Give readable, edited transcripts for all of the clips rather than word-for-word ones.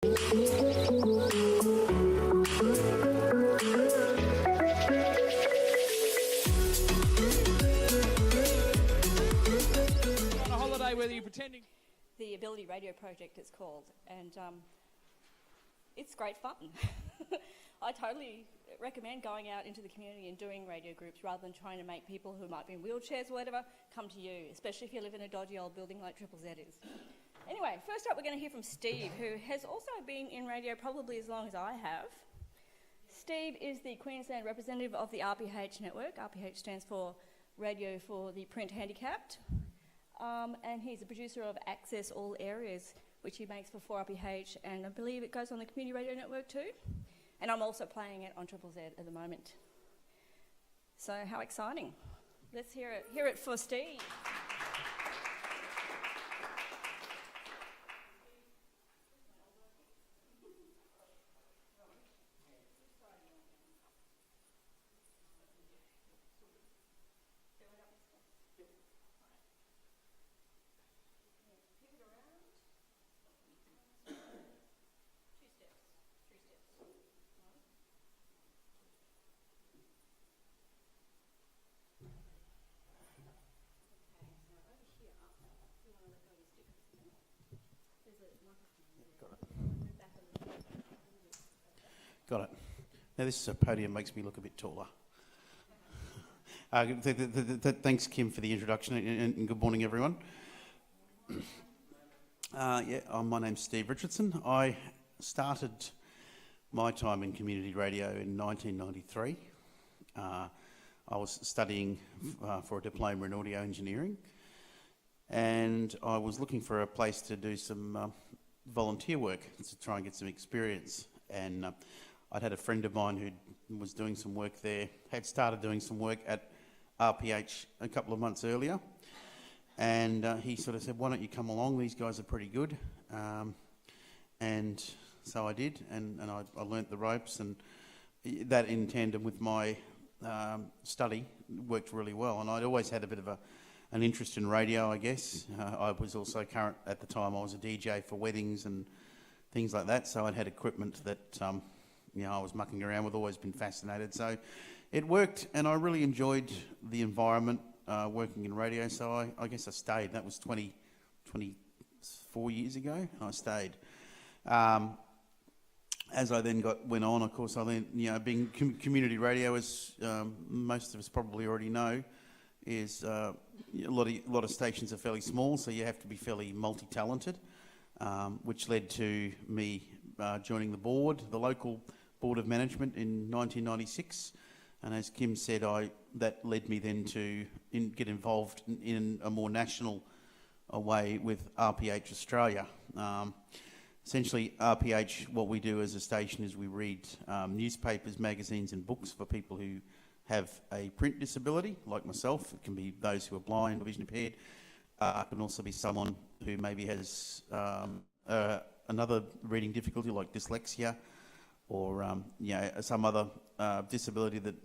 On a holiday, whether you're pretending. The Ability Radio Project it's called, and it's great fun. I totally recommend going out into the community and doing radio groups rather than trying to make people who might be in wheelchairs or whatever come to you, especially if you live in a dodgy old building like Triple Z is. Anyway, first up we're going to hear from Steve, who has also been in radio probably as long as I have. Steve is the Queensland representative of the RPH network. RPH stands for Radio for the Print Handicapped. And he's a producer of Access All Areas, which he makes for 4RPH, and I believe it goes on the Community Radio Network too. And I'm also playing it on Triple Z at the moment. So how exciting. Let's hear it for Steve. Got it. Now this podium makes me look a bit taller. Thanks, Kim, for the introduction, and good morning, everyone. My name's Steve Richardson. I started my time in community radio in 1993. I was studying for a diploma in audio engineering, and I was looking for a place to do some volunteer work to try and get some experience. And I'd had a friend of mine who was doing some work there, had started doing some work at RPH a couple of months earlier, and he sort of said, why don't you come along, these guys are pretty good. And so I did, and I learnt the ropes, and that in tandem with my study worked really well. And I'd always had a bit of an interest in radio, I guess. I was also at the time I was a DJ for weddings and things like that, so I'd had equipment that I was mucking around with, always been fascinated. So it worked, and I really enjoyed the environment working in radio, so I guess I stayed. That was 24 years ago, I stayed. As I then went on, of course, I then, being community radio, as most of us probably already know, is a lot of stations are fairly small, so you have to be fairly multi-talented, which led to me joining the local board of management in 1996. And as Kim said, that led me then to get involved in a more national way with RPH Australia. Essentially, RPH, what we do as a station is we read newspapers, magazines and books for people who have a print disability, like myself. It can be those who are blind or vision impaired. It can also be someone who maybe has another reading difficulty like dyslexia, or some other disability that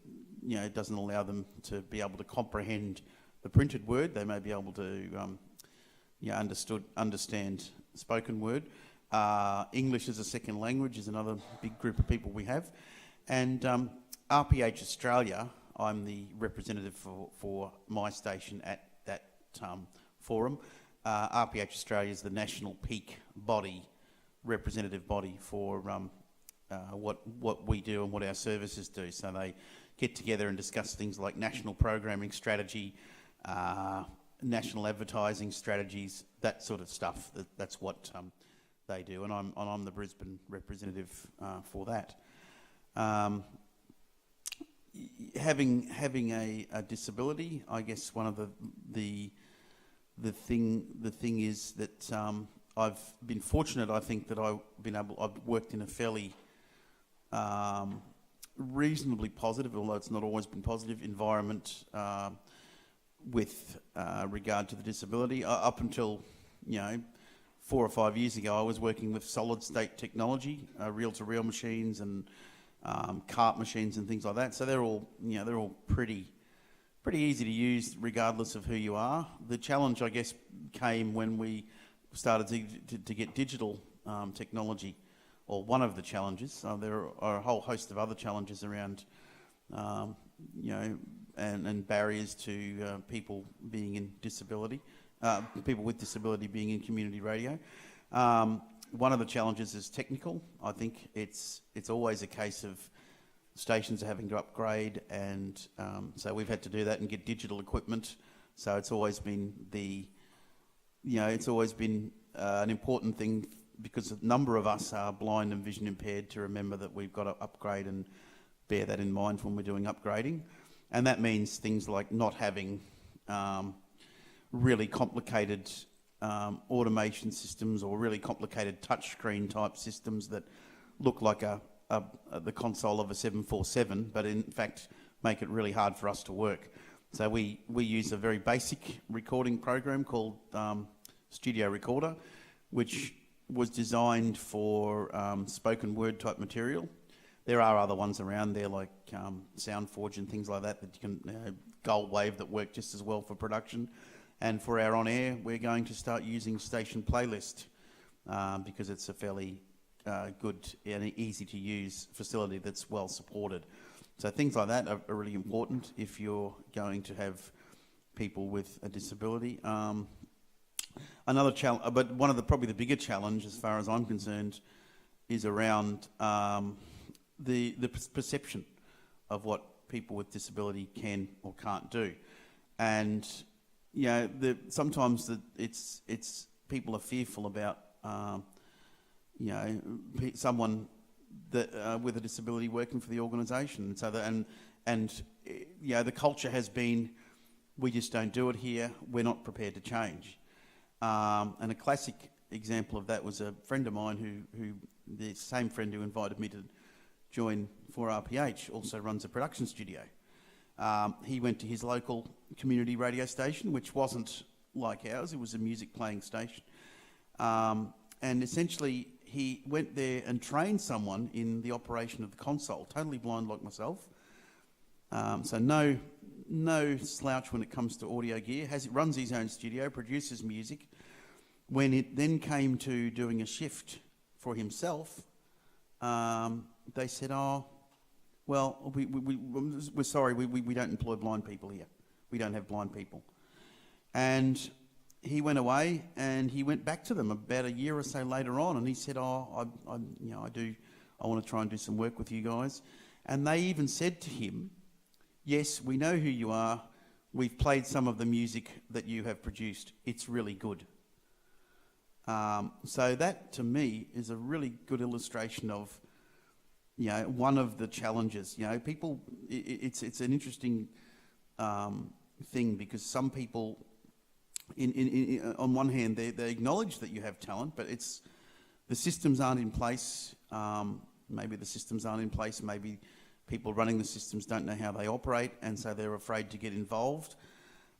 doesn't allow them to be able to comprehend the printed word. They may be able to understand spoken word. English as a second language is another big group of people we have. And RPH Australia, I'm the representative for my station at that forum. RPH Australia is the national peak body, representative body for what we do and what our services do. So they get together and discuss things like national programming strategy, national advertising strategies, that sort of stuff. That's what they do, and I'm the Brisbane representative for that. Having a disability, I guess one of the thing is that I've been fortunate. I think that I've worked in a fairly reasonably positive, although it's not always been positive, environment with regard to the disability. Up until 4 or 5 years ago, I was working with solid state technology, reel-to-reel machines and cart machines and things like that. So they're all pretty easy to use regardless of who you are. The challenge, I guess, came when we started to get digital technology or one of the challenges. There are a whole host of other challenges around, and barriers to people being in disability, people with disability being in community radio. One of the challenges is technical. I think it's always a case of stations are having to upgrade, and so we've had to do that and get digital equipment. So it's always been an important thing, because a number of us are blind and vision impaired, to remember that we've got to upgrade and bear that in mind when we're doing upgrading. And that means things like not having really complicated automation systems or really complicated touchscreen type systems that look like the console of a 747, but in fact make it really hard for us to work. So we use a very basic recording program called Studio Recorder, which was designed for spoken word type material. There are other ones around there like SoundForge and things like that you can, Gold Wave, that work just as well for production. And for our on-air, we're going to start using Station Playlist because it's a fairly good and easy to use facility that's well supported. So things like that are really important if you're going to have people with a disability. Another challenge, but one of probably the bigger challenge, as far as I'm concerned, is around the perception of what people with disability can or can't do, and sometimes it's people are fearful about someone that with a disability working for the organisation, and so the culture has been, we just don't do it here. We're not prepared to change. And a classic example of that was a friend of mine who the same friend who invited me to join 4RPH also runs a production studio. He went to his local community radio station, which wasn't like ours. It was a music playing station. And essentially he went there and trained someone in the operation of the console, totally blind like myself. So no slouch when it comes to audio gear. Runs his own studio, produces music. When it then came to doing a shift for himself, they said, "Oh, well, we're sorry, we don't employ blind people here. We don't have blind people." And he went away and he went back to them about a year or so later on, and he said, "Oh, I want to try and do some work with you guys." And they even said to him, "Yes, we know who you are. We've played some of the music that you have produced. It's really good." So that, to me, is a really good illustration of, one of the challenges. People, it's an interesting thing, because some people, on one hand, they acknowledge that you have talent, but the systems aren't in place. Maybe the systems aren't in place. Maybe people running the systems don't know how they operate, and so they're afraid to get involved.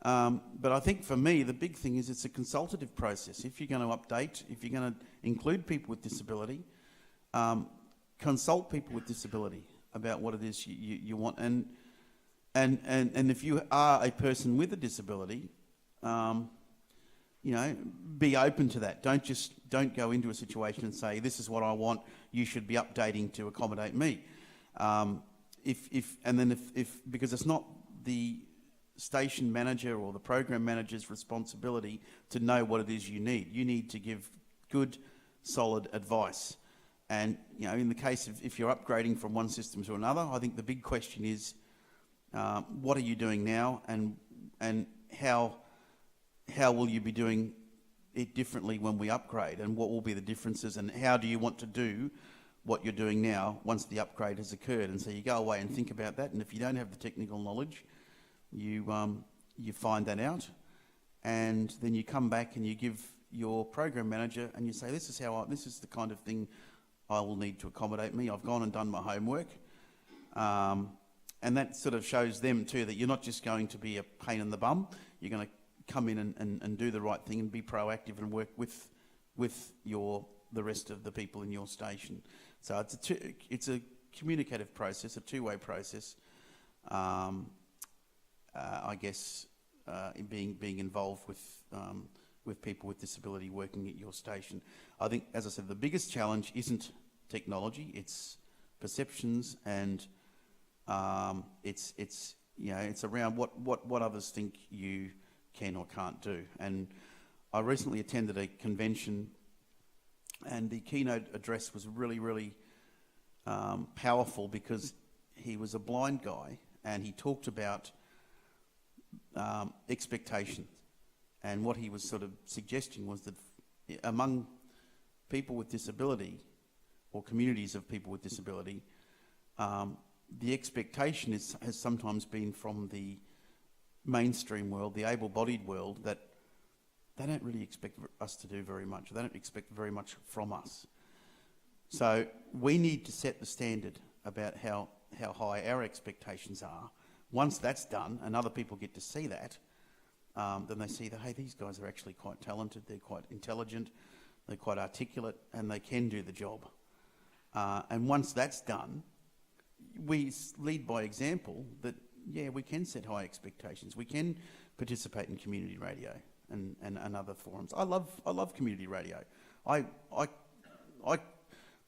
But I think for me, the big thing is it's a consultative process. If you're going to update, if you're going to include people with disability, consult people with disability about what it is you want. And if you are a person with a disability, be open to that. Don't go into a situation and say, "This is what I want. You should be updating to accommodate me." Because it's not the station manager or the program manager's responsibility to know what it is you need. You need to give good, solid advice. And in the case of if you're upgrading from one system to another, I think the big question is, what are you doing now, and how will you be doing it differently when we upgrade, and what will be the differences, and how do you want to do what you're doing now once the upgrade has occurred? And so you go away and think about that, and if you don't have the technical knowledge, you find that out, and then you come back and you give your program manager and you say, "This is the kind of thing I will need to accommodate me. I've gone and done my homework." And that sort of shows them too that you're not just going to be a pain in the bum. You're going to come in and do the right thing and be proactive and work with the rest of the people in your station. So it's a communicative process, a two-way process. I guess being involved with people with disability working at your station. I think, as I said, the biggest challenge isn't technology. It's perceptions, and it's around what others think you can or can't do. And I recently attended a convention, and the keynote address was really powerful, because he was a blind guy and he talked about expectations. And what he was sort of suggesting was that among people with disability, or communities of people with disability, the expectation has sometimes been from the mainstream world, the able-bodied world, that they don't really expect us to do very much. They don't expect very much from us. So we need to set the standard about how high our expectations are. Once that's done and other people get to see that, then they see that, hey, these guys are actually quite talented, they're quite intelligent, they're quite articulate, and they can do the job. And once that's done, we lead by example that, yeah, we can set high expectations. We can participate in community radio and other forums. I love community radio. I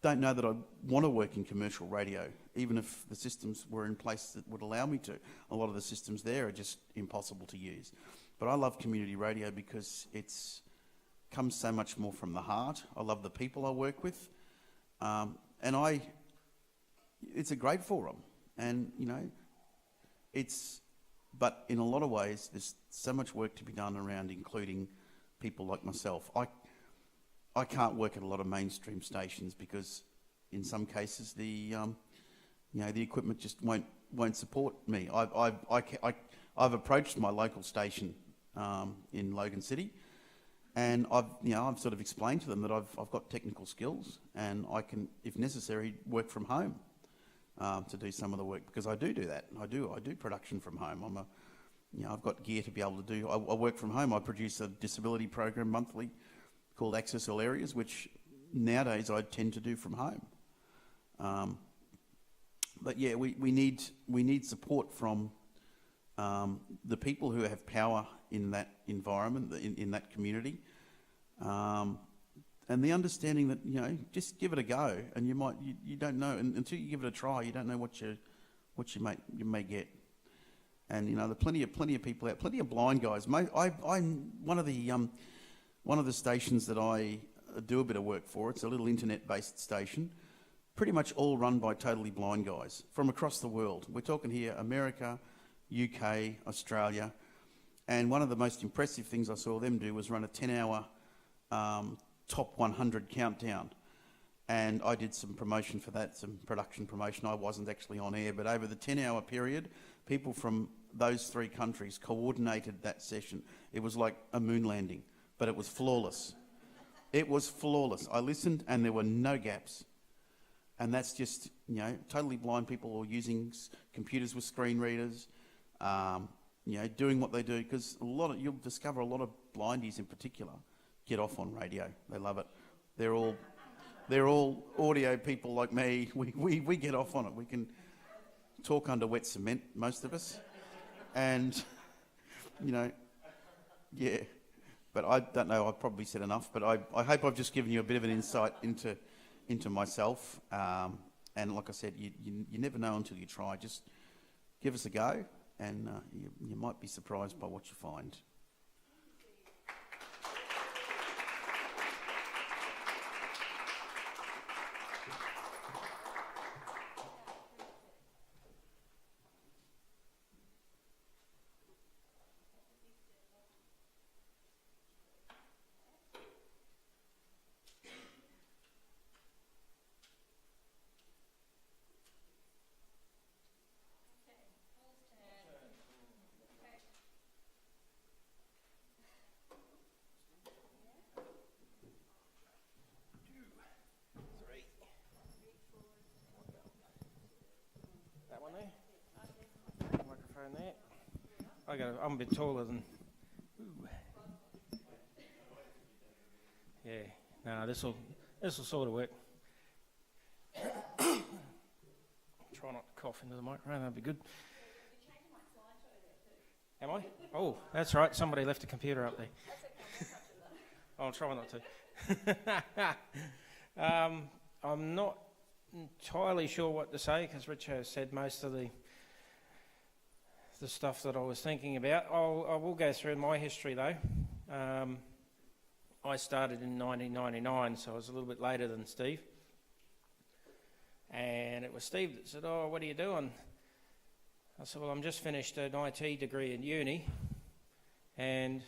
don't know that I want to work in commercial radio, even if the systems were in place that would allow me to. A lot of the systems there are just impossible to use. But I love community radio because it's comes so much more from the heart. I love the people I work with, and it's a great forum. And but in a lot of ways, there's so much work to be done around including people like myself. I can't work at a lot of mainstream stations because, in some cases, the equipment just won't support me. I've approached my local station in Logan City, and I've sort of explained to them that I've got technical skills and I can, if necessary, work from home to do some of the work, because I do that. I do production from home. I've got gear to be able to do. I work from home. I produce a disability program monthly called Access All Areas, which nowadays I tend to do from home. But yeah, we need support from the people who have power in that environment, in that community, and the understanding that just give it a go, and you don't know, and until you give it a try, you don't know what you may get. And there are plenty of people out, plenty of blind guys. I'm one of the stations that I do a bit of work for. It's a little internet-based station, pretty much all run by totally blind guys from across the world. We're talking here America, UK, Australia, and one of the most impressive things I saw them do was run a 10-hour top 100 countdown. And I did some promotion for that, some production promotion. I wasn't actually on air, but over the 10-hour period, people from those 3 countries coordinated that session. It was like a moon landing, but it was flawless. It was flawless. I listened and there were no gaps. And that's just, totally blind people or using computers with screen readers, doing what they do, because you'll discover a lot of blindies in particular get off on radio. They love it. They're all audio people like me. We get off on it. We can talk under wet cement, most of us, and yeah. But I don't know. I've probably said enough. But I hope I've just given you a bit of an insight into myself. And like I said, you never know until you try. Just give us a go, and you might be surprised by what you find. There. I'm a bit taller than. Ooh. Yeah, no, this will sort of work. Try not to cough into the microphone. That'd be good. Am I? Oh, that's right. Somebody left a computer up there. I'll try not to. I'm not entirely sure what to say because Rich has said most of the stuff that I was thinking about. I will go through my history though. I started in 1999, so I was a little bit later than Steve. And it was Steve that said, "Oh, what are you doing?" I said, "Well, I'm just finished an IT degree in uni and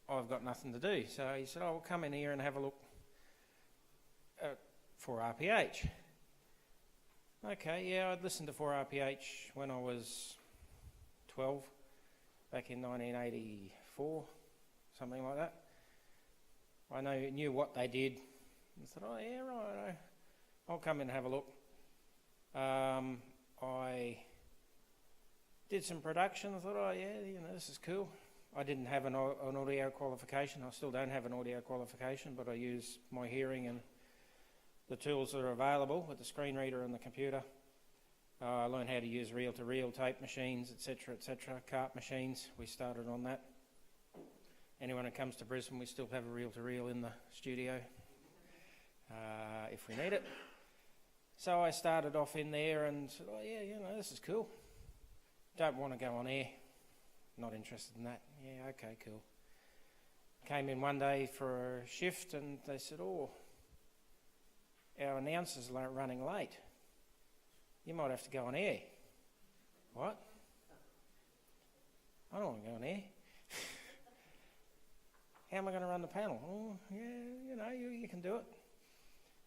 I've got nothing to do." So he said, "Oh, well, come in here and have a look for RPH." Okay, yeah, I'd listened to 4RPH when I was 12, back in 1984, something like that. I knew what they did. I said, "Oh yeah, right, I'll come in and have a look." I did some production. I thought, "Oh yeah, this is cool." I didn't have an audio qualification. I still don't have an audio qualification, but I use my hearing and the tools that are available with the screen reader and the computer. I learned how to use reel-to-reel tape machines, etc., cart machines. We started on that. Anyone who comes to Brisbane, we still have a reel-to-reel in the studio if we need it. So I started off in there and said, "Oh yeah, this is cool. Don't want to go on air. Not interested in that." "Yeah, okay, cool." Came in one day for a shift and they said, "Oh, our announcer's running late. You might have to go on air." "What?" "I don't want to go on air." "How am I going to run the panel?" "Oh, yeah, you can do it."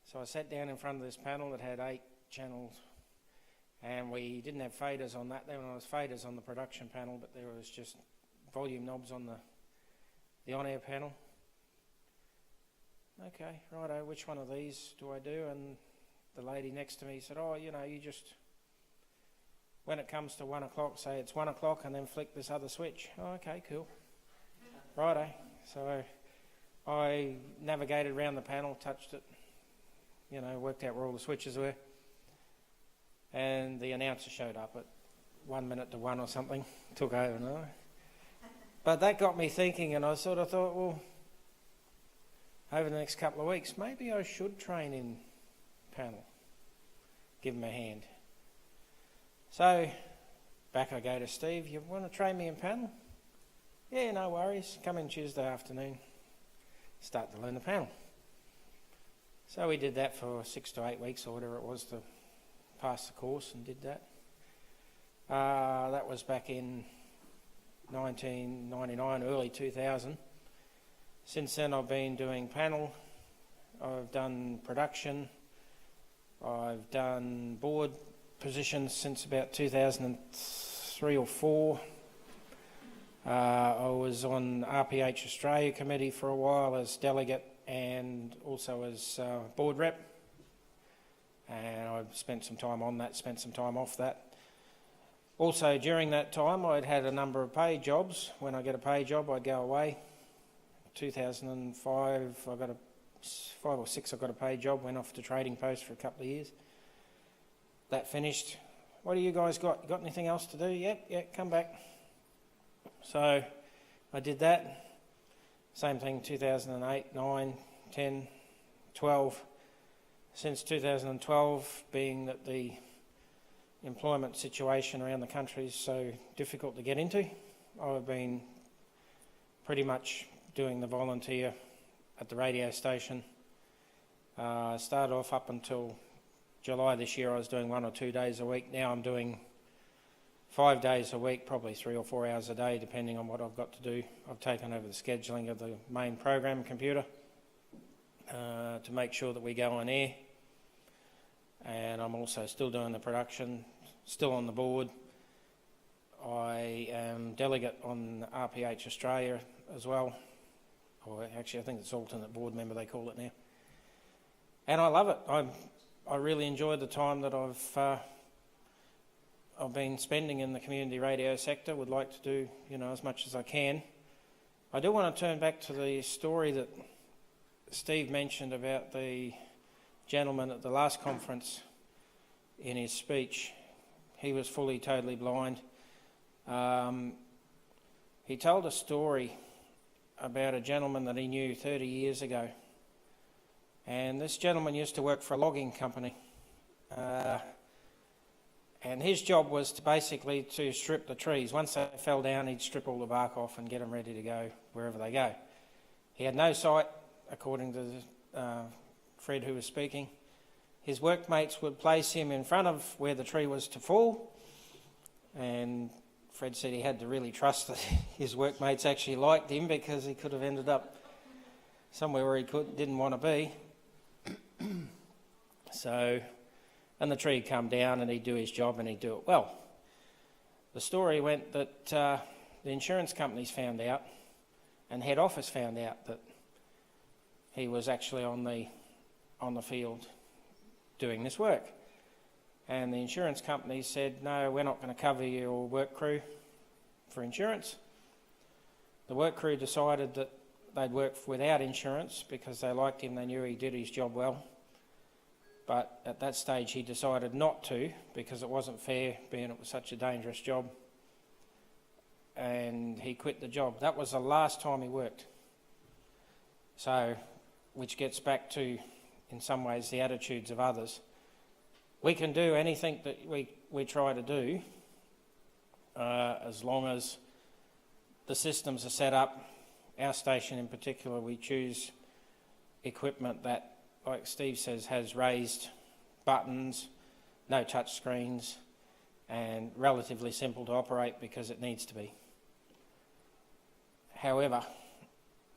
So I sat down in front of this panel that had 8 channels, and we didn't have faders on that. There was faders on the production panel, but there was just volume knobs on the on-air panel. "Okay, righto, which one of these do I do?" And the lady next to me said, "Oh, you just, when it comes to 1 o'clock, say it's 1 o'clock and then flick this other switch." "Oh, okay, cool." Righto. So I navigated around the panel, touched it, worked out where all the switches were. And the announcer showed up at 1 minute to 1 or something, took over. No. But that got me thinking, and I sort of thought, well, over the next couple of weeks, maybe I should train in panel, give him a hand. So back I go to Steve. "You want to train me in panel?" "Yeah, no worries. Come in Tuesday afternoon. Start to learn the panel." So we did that for 6 to 8 weeks or whatever it was to pass the course, and did that. That was back in 1999, early 2000. Since then I've been doing panel, I've done production, I've done board positions since about 2003 or 4. I was on RPH Australia committee for a while as delegate and also as board rep, and I've spent some time on that, spent some time off that. Also during that time I'd had a number of paid jobs. When I get a paid job I'd go away. 2005 I got 5 or 6 I got a paid job, went off to trading post for a couple of years. That finished. "What do you guys got? You got anything else to do?" Yep, come back. So I did that. Same thing 2008, 9, 10, 12. Since 2012, being that the employment situation around the country is so difficult to get into, I've been pretty much doing the volunteer at the radio station. I started off up until July this year I was doing 1 or 2 days a week. Now I'm doing 5 days a week, probably 3 or 4 hours a day, depending on what I've got to do. I've taken over the scheduling of the main program computer to make sure that we go on air. And I'm also still doing the production, still on the board. I am delegate on RPH Australia as well. Or actually, I think it's alternate board member they call it now. And I love it. I really enjoy the time that I've been spending in the community radio sector. Would like to do, as much as I can. I do want to turn back to the story that Steve mentioned about the gentleman at the last conference in his speech. He was fully, totally blind. He told a story about a gentleman that he knew 30 years ago. And this gentleman used to work for a logging company. And his job was to basically to strip the trees. Once they fell down, he'd strip all the bark off and get them ready to go wherever they go. He had no sight, according to Fred who was speaking. His workmates would place him in front of where the tree was to fall, and Fred said he had to really trust that his workmates actually liked him, because he could have ended up somewhere where he didn't want to be. So, and the tree would come down and he'd do his job and he'd do it well. The story went that the insurance companies found out, and head office found out, that he was actually on the field doing this work. And the insurance companies said, no, we're not going to cover your work crew for insurance. The work crew decided that they'd work without insurance because they liked him, they knew he did his job well. But at that stage he decided not to, because it wasn't fair, being it was such a dangerous job. And he quit the job. That was the last time he worked. So, which gets back to, in some ways, the attitudes of others. We can do anything that we try to do, as long as the systems are set up. Our station in particular, we choose equipment that, like Steve says, has raised buttons, no touch screens, and relatively simple to operate because it needs to be. However,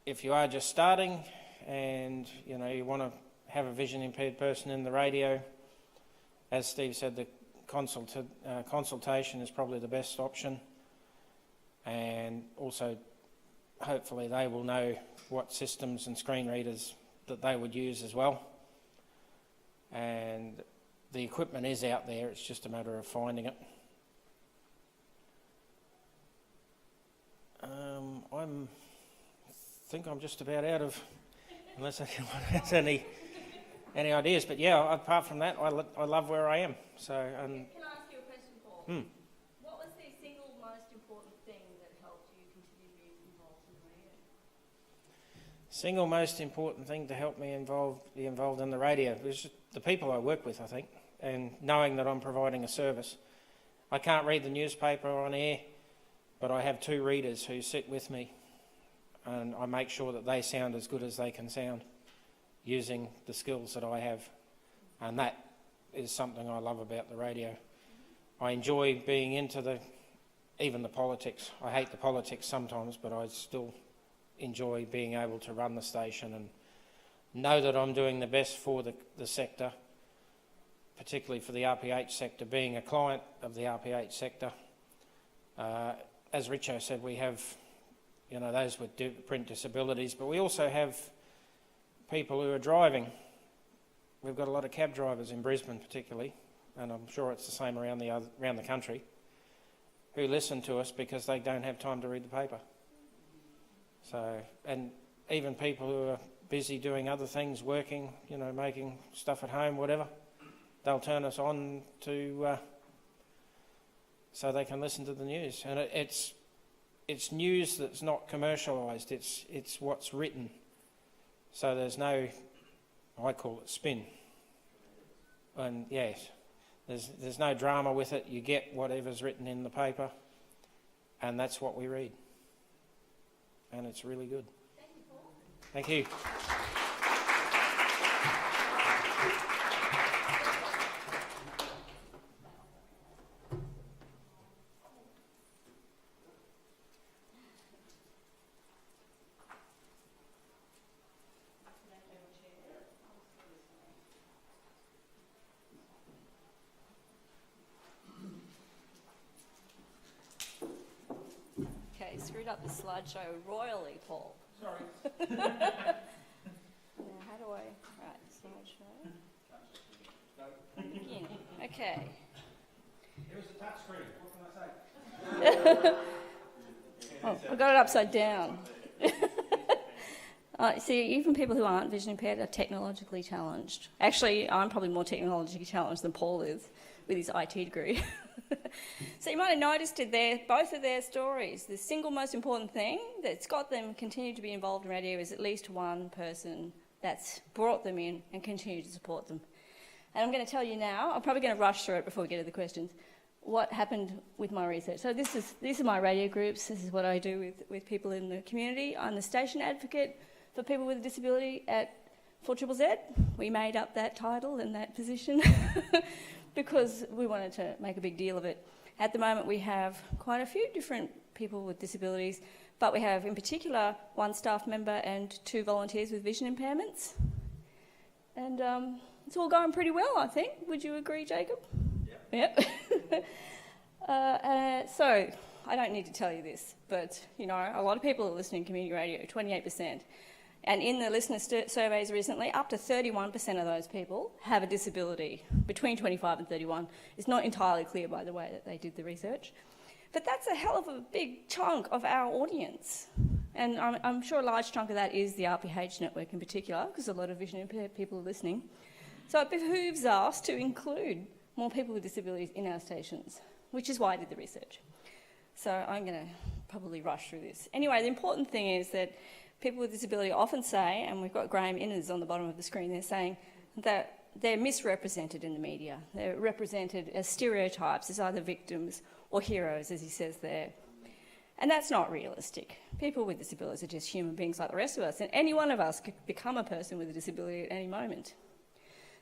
if you are just starting and you want to have a vision impaired person in the radio, as Steve said, the consultation is probably the best option, and also hopefully they will know what systems and screen readers that they would use as well. And the equipment is out there, it's just a matter of finding it. I think I'm just about out of, unless anyone has any ideas. But yeah, apart from that, I love where I am. So. Can I ask you a question, Paul? What was the single most important thing that helped you continue being involved in the radio? Single most important thing to help me be involved in the radio was just the people I work with, I think, and knowing that I'm providing a service. I can't read the newspaper on air, but I have 2 readers who sit with me, and I make sure that they sound as good as they can sound using the skills that I have, and that is something I love about the radio. I enjoy being into even the politics. I hate the politics sometimes, but I still enjoy being able to run the station and know that I'm doing the best for the sector, particularly for the RPH sector, being a client of the RPH sector. As Richo said, we have those with print disabilities, but we also have people who are driving. We've got a lot of cab drivers in Brisbane particularly, and I'm sure it's the same around the country, who listen to us because they don't have time to read the paper. So, and even people who are busy doing other things, working, making stuff at home, whatever, they'll turn us on to so they can listen to the news. And it's news that's not commercialised. It's what's written. So there's no, I call it spin. And yes, there's no drama with it. You get whatever's written in the paper, and that's what we read. And it's really good. Thank you, Paul. Thank you. Okay, screwed up the slideshow royally, Paul. Sorry. Now, how do I... Right, slideshow. Begin. Okay. There was a touch screen. What can I say? Oh, I got it upside down. See, even people who aren't vision impaired are technologically challenged. Actually, I'm probably more technologically challenged than Paul is with his IT degree. So you might have noticed it both of their stories. The single most important thing that's got them continue to be involved in radio is at least one person that's brought them in and continued to support them. And I'm going to tell you now, I'm probably going to rush through it before we get to the questions, what happened with my research. So these are my radio groups. This is what I do with people in the community. I'm the station advocate for people with a disability at 4ZZZ. We made up that title and that position because we wanted to make a big deal of it. At the moment we have quite a few different people with disabilities, but we have in particular 1 staff member and 2 volunteers with vision impairments. And it's all going pretty well, I think. Would you agree, Jacob? Yep. So, I don't need to tell you this, but, you know, a lot of people are listening to community radio, 28%. And in the listener surveys recently, up to 31% of those people have a disability, between 25 and 31. It's not entirely clear by the way that they did the research. But that's a hell of a big chunk of our audience. And I'm sure a large chunk of that is the RPH network in particular, because a lot of vision impaired people are listening. So it behooves us to include more people with disabilities in our stations, which is why I did the research. So I'm going to probably rush through this. Anyway, the important thing is that people with disability often say, and we've got Graham Inners on the bottom of the screen, they're saying that they're misrepresented in the media. They're represented as stereotypes, as either victims or heroes, as he says there. And that's not realistic. People with disabilities are just human beings like the rest of us, and any one of us could become a person with a disability at any moment.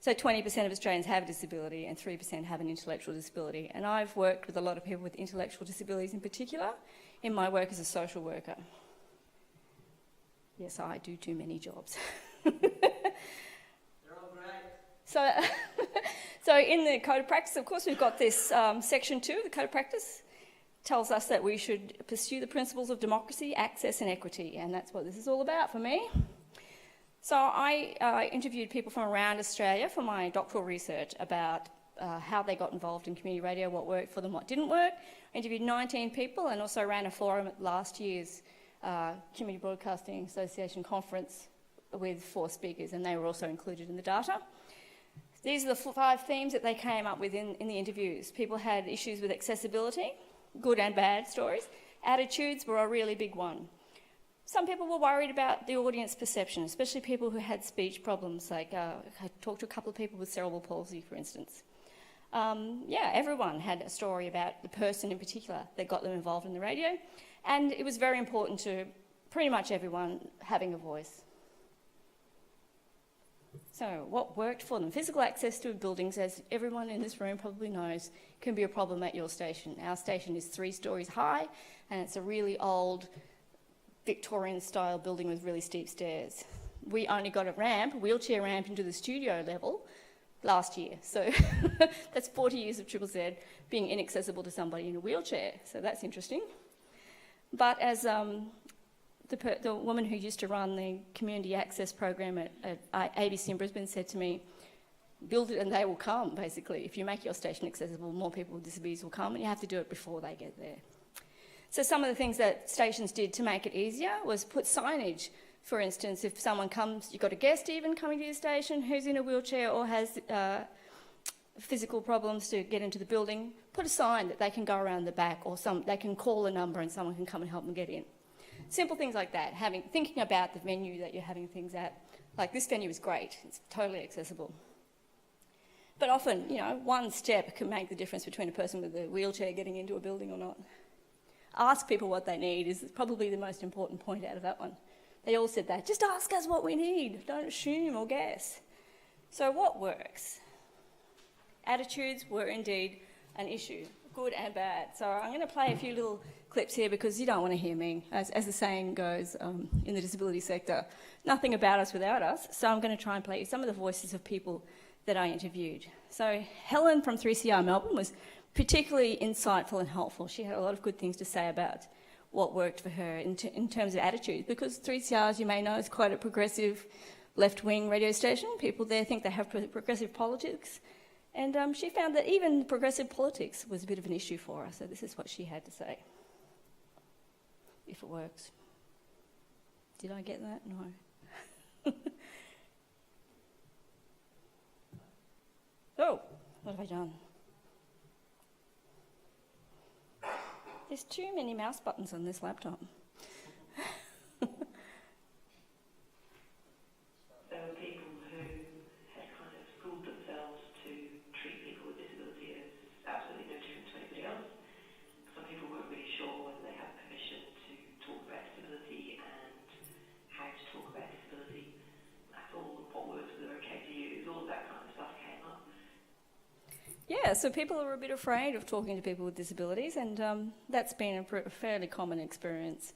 So 20% of Australians have a disability and 3% have an intellectual disability. And I've worked with a lot of people with intellectual disabilities in particular in my work as a social worker. Yes, I do many jobs. They're all great. So in the Code of Practice, of course, we've got this Section 2, the Code of Practice, tells us that we should pursue the principles of democracy, access and equity, and that's what this is all about for me. So I interviewed people from around Australia for my doctoral research about how they got involved in community radio, what worked for them, what didn't work. I interviewed 19 people and also ran a forum at last year's Community Broadcasting Association conference with 4 speakers, and they were also included in the data. These are the 5 themes that they came up with in the interviews. People had issues with accessibility, good and bad stories. Attitudes were a really big one. Some people were worried about the audience perception, especially people who had speech problems, like I talked to a couple of people with cerebral palsy, for instance. Everyone had a story about the person in particular that got them involved in the radio, and it was very important to pretty much everyone having a voice. So what worked for them? Physical access to buildings, as everyone in this room probably knows, can be a problem at your station. Our station is 3 stories high, and it's a really old Victorian-style building with really steep stairs. We only got a wheelchair ramp into the studio level last year. So that's 40 years of Triple Z being inaccessible to somebody in a wheelchair. So that's interesting. But as the woman who used to run the community access program at ABC in Brisbane said to me, build it and they will come, basically. If you make your station accessible, more people with disabilities will come, and you have to do it before they get there. So some of the things that stations did to make it easier was put signage. For instance, if someone comes, you've got a guest even coming to your station who's in a wheelchair or has physical problems to get into the building, put a sign that they can go around the back, or they can call a number and someone can come and help them get in. Simple things like that, thinking about the venue that you're having things at. Like, this venue is great, it's totally accessible. But often, you know, one step can make the difference between a person with a wheelchair getting into a building or not. Ask people what they need is probably the most important point out of that one. They all said that. Just ask us what we need. Don't assume or guess. So what works? Attitudes were indeed an issue, good and bad. So I'm going to play a few little clips here because you don't want to hear me. As the saying goes in the disability sector, nothing about us without us. So I'm going to try and play some of the voices of people that I interviewed. So Helen from 3CR Melbourne was particularly insightful and helpful. She had a lot of good things to say about what worked for her in terms of attitudes, because 3CR, as you may know, is quite a progressive left-wing radio station. People there think they have progressive politics, and she found that even progressive politics was a bit of an issue for her, so this is what she had to say. If it works. Did I get that? No. Oh, what have I done? There's too many mouse buttons on this laptop. There were people who had kind of schooled themselves to yeah, so people are a bit afraid of talking to people with disabilities, and that's been a fairly common experience.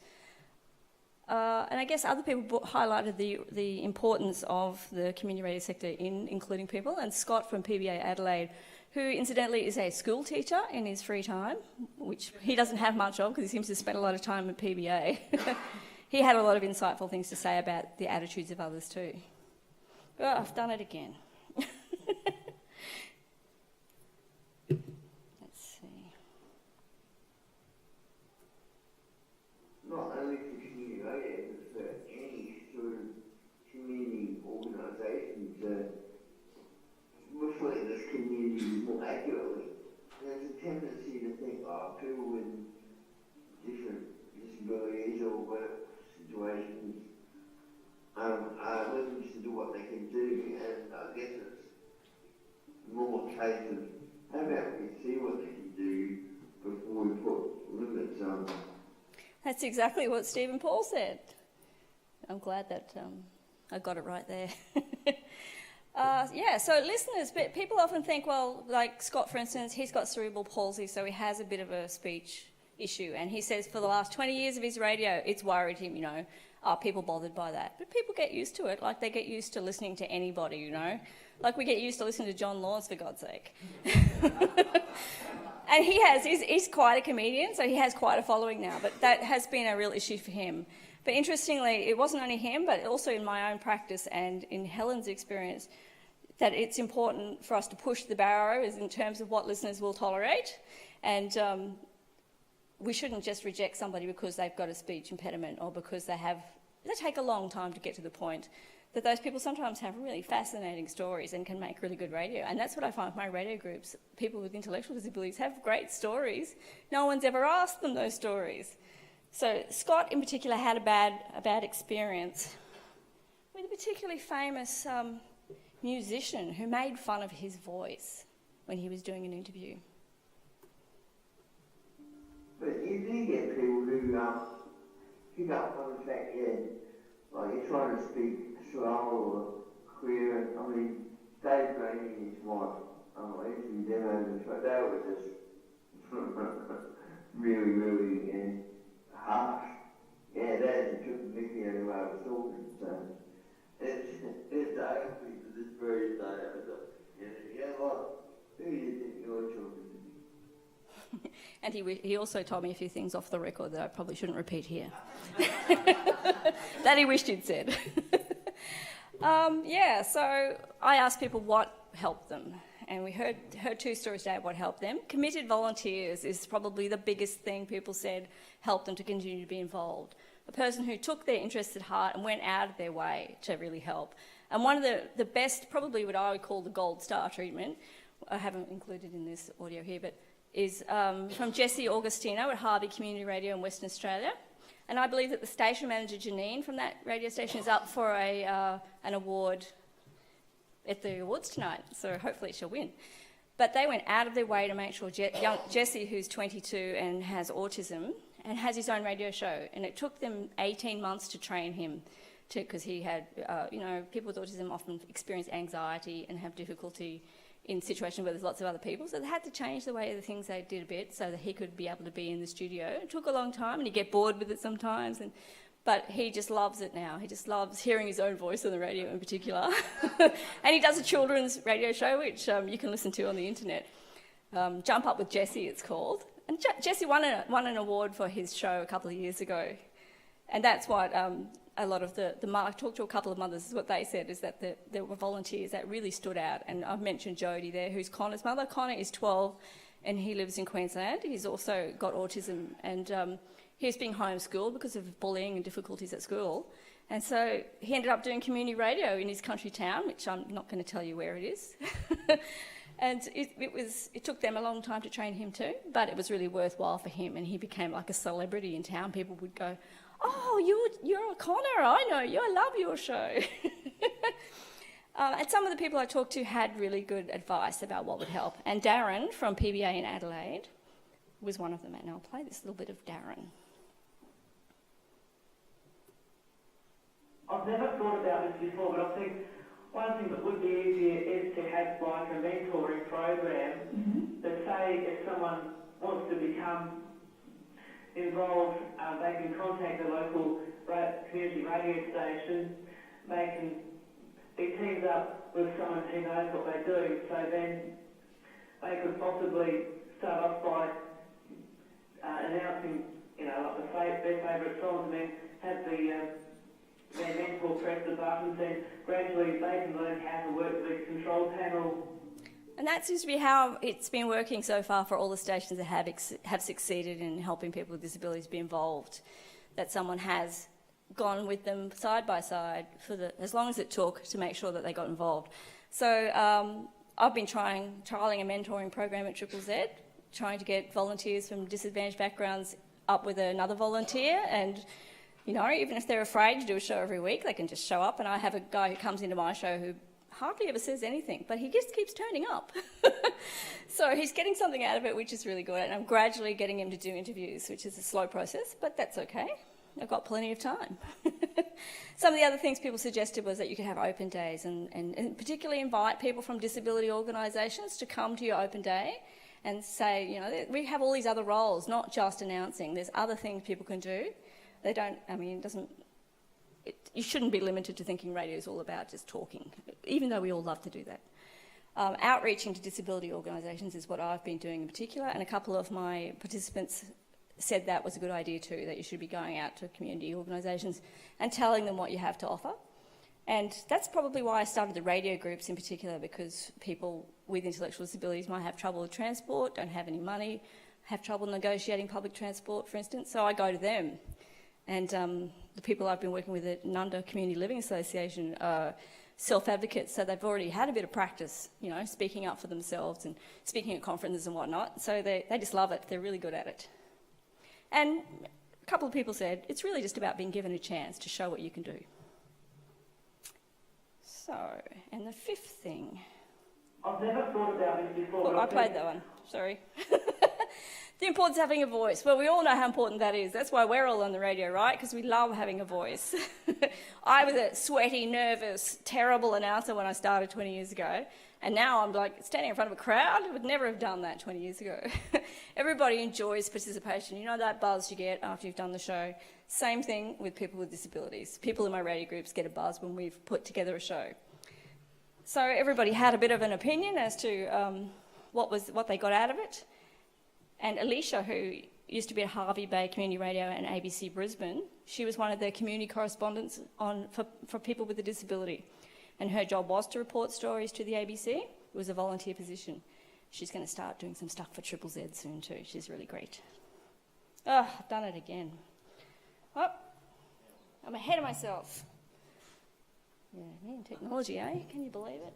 And I guess other people highlighted the importance of the community radio sector in including people, and Scott from PBA Adelaide, who incidentally is a school teacher in his free time, which he doesn't have much of because he seems to spend a lot of time at PBA. He had a lot of insightful things to say about the attitudes of others too. Oh, I've done it again. Let's see. Not only for community radio, but for any sort of community organisations reflect this community more accurately. There's a tendency to think, oh, people with different disabilities or work situations are limited to do what they can do, and I guess it's more a case of how about we see what they can do before we put limits on them. That's exactly what Stephen Paul said. I'm glad that I got it right there. Yeah, so listeners, people often think, well, like Scott, for instance, he's got cerebral palsy, so he has a bit of a speech issue. And he says for the last 20 years of his radio, it's worried him, you know, are people bothered by that? But people get used to it, like they get used to listening to anybody, you know. Like we get used to listening to John Laws, for God's sake. And he's quite a comedian, so he has quite a following now, but that has been a real issue for him. But interestingly, it wasn't only him, but also in my own practice and in Helen's experience, that it's important for us to push the barriers in terms of what listeners will tolerate. And we shouldn't just reject somebody because they've got a speech impediment or because they take a long time to get to the point. That those people sometimes have really fascinating stories and can make really good radio. And that's what I find with my radio groups. People with intellectual disabilities have great stories. No one's ever asked them those stories. So Scott in particular had a bad experience with a particularly famous musician who made fun of his voice when he was doing an interview. But you do get people who pick up on the fact, like you're trying to speak slow or clear. I mean, Dave Graney and his wife, actually demoed them, so they were just really, really harsh. Yeah, that took the mickey out of the way I was talking, so it's ugly to this very day. I thought, what? Who do you think you're talking to? And he also told me a few things off the record that I probably shouldn't repeat here. That he wished he'd said. Yeah, so I asked people what helped them. And we heard two stories today of what helped them. Committed volunteers is probably the biggest thing people said helped them to continue to be involved. A person who took their interests at heart and went out of their way to really help. And one of the best, probably what I would call the gold star treatment, I haven't included in this audio here, but is from Jessie Augustino at Harvey Community Radio in Western Australia. And I believe that the station manager, Janine, from that radio station is up for an award at the awards tonight, so hopefully she'll win. But they went out of their way to make sure Jesse, who's 22 and has autism, and has his own radio show. And it took them 18 months to train him, because he had, people with autism often experience anxiety and have difficulty in situations where there's lots of other people. So they had to change the way the things they did a bit so that he could be able to be in the studio. It took a long time, and he'd get bored with it sometimes. But he just loves it now. He just loves hearing his own voice on the radio in particular. And he does a children's radio show, which you can listen to on the internet. Jump Up with Jessie, it's called. And Jessie won an award for his show a couple of years ago. And that's what a lot of I talked to a couple of mothers, is what they said, is that there were volunteers that really stood out. And I've mentioned Jodie there, who's Connor's mother. Connor is 12 and he lives in Queensland. He's also got autism, and he's being homeschooled because of bullying and difficulties at school. And so he ended up doing community radio in his country town, which I'm not going to tell you where it is. And it took them a long time to train him too, but it was really worthwhile for him, and he became like a celebrity in town. People would go, "Oh, you're a Connor, I know you, I love your show." And some of the people I talked to had really good advice about what would help. And Darren from PBA in Adelaide was one of them, and I'll play this little bit of Darren. I've never thought about this before, but I think one thing that would be easier is to have like a mentoring program say if someone wants to become involved, they can contact the local community radio station. They can be teamed up with someone who knows what they do, so then they could possibly start off by announcing, like their favourite songs, and then have their mentor press the buttons, and gradually they can learn how to work the control panel. And that seems to be how it's been working so far for all the stations that have succeeded in helping people with disabilities be involved, that someone has gone with them side by side as long as it took to make sure that they got involved. So I've been trialling a mentoring program at Triple Z, trying to get volunteers from disadvantaged backgrounds up with another volunteer, and even if they're afraid to do a show every week, they can just show up. And I have a guy who comes into my show who hardly ever says anything, but he just keeps turning up. So he's getting something out of it, which is really good, and I'm gradually getting him to do interviews, which is a slow process, but that's okay. I've got plenty of time. Some of the other things people suggested was that you could have open days and particularly invite people from disability organisations to come to your open day and say, we have all these other roles, not just announcing. There's other things people can do. You shouldn't be limited to thinking radio is all about just talking, even though we all love to do that. Outreaching to disability organisations is what I've been doing in particular, and a couple of my participants said that was a good idea too, that you should be going out to community organisations and telling them what you have to offer. And that's probably why I started the radio groups in particular, because people with intellectual disabilities might have trouble with transport, don't have any money, have trouble negotiating public transport, for instance, so I go to them. And the people I've been working with at Nundah Community Living Association are self-advocates, so they've already had a bit of practice, speaking up for themselves and speaking at conferences and whatnot, so they just love it, they're really good at it. And a couple of people said, it's really just about being given a chance to show what you can do. So, and the fifth thing... I've never thought about this before. Oh, I played that one, sorry. The importance of having a voice. Well, we all know how important that is. That's why we're all on the radio, right? Because we love having a voice. I was a sweaty, nervous, terrible announcer when I started 20 years ago. And now I'm like standing in front of a crowd. I would never have done that 20 years ago. Everybody enjoys participation. You know that buzz you get after you've done the show. Same thing with people with disabilities. People in my radio groups get a buzz when we've put together a show. So everybody had a bit of an opinion as to what they got out of it. And Alicia, who used to be at Harvey Bay Community Radio and ABC Brisbane, she was one of the community correspondents for people with a disability. And her job was to report stories to the ABC. It was a volunteer position. She's going to start doing some stuff for Triple Z soon too. She's really great. Oh, I've done it again. Oh, I'm ahead of myself. Yeah, man, technology, eh? Can you believe it?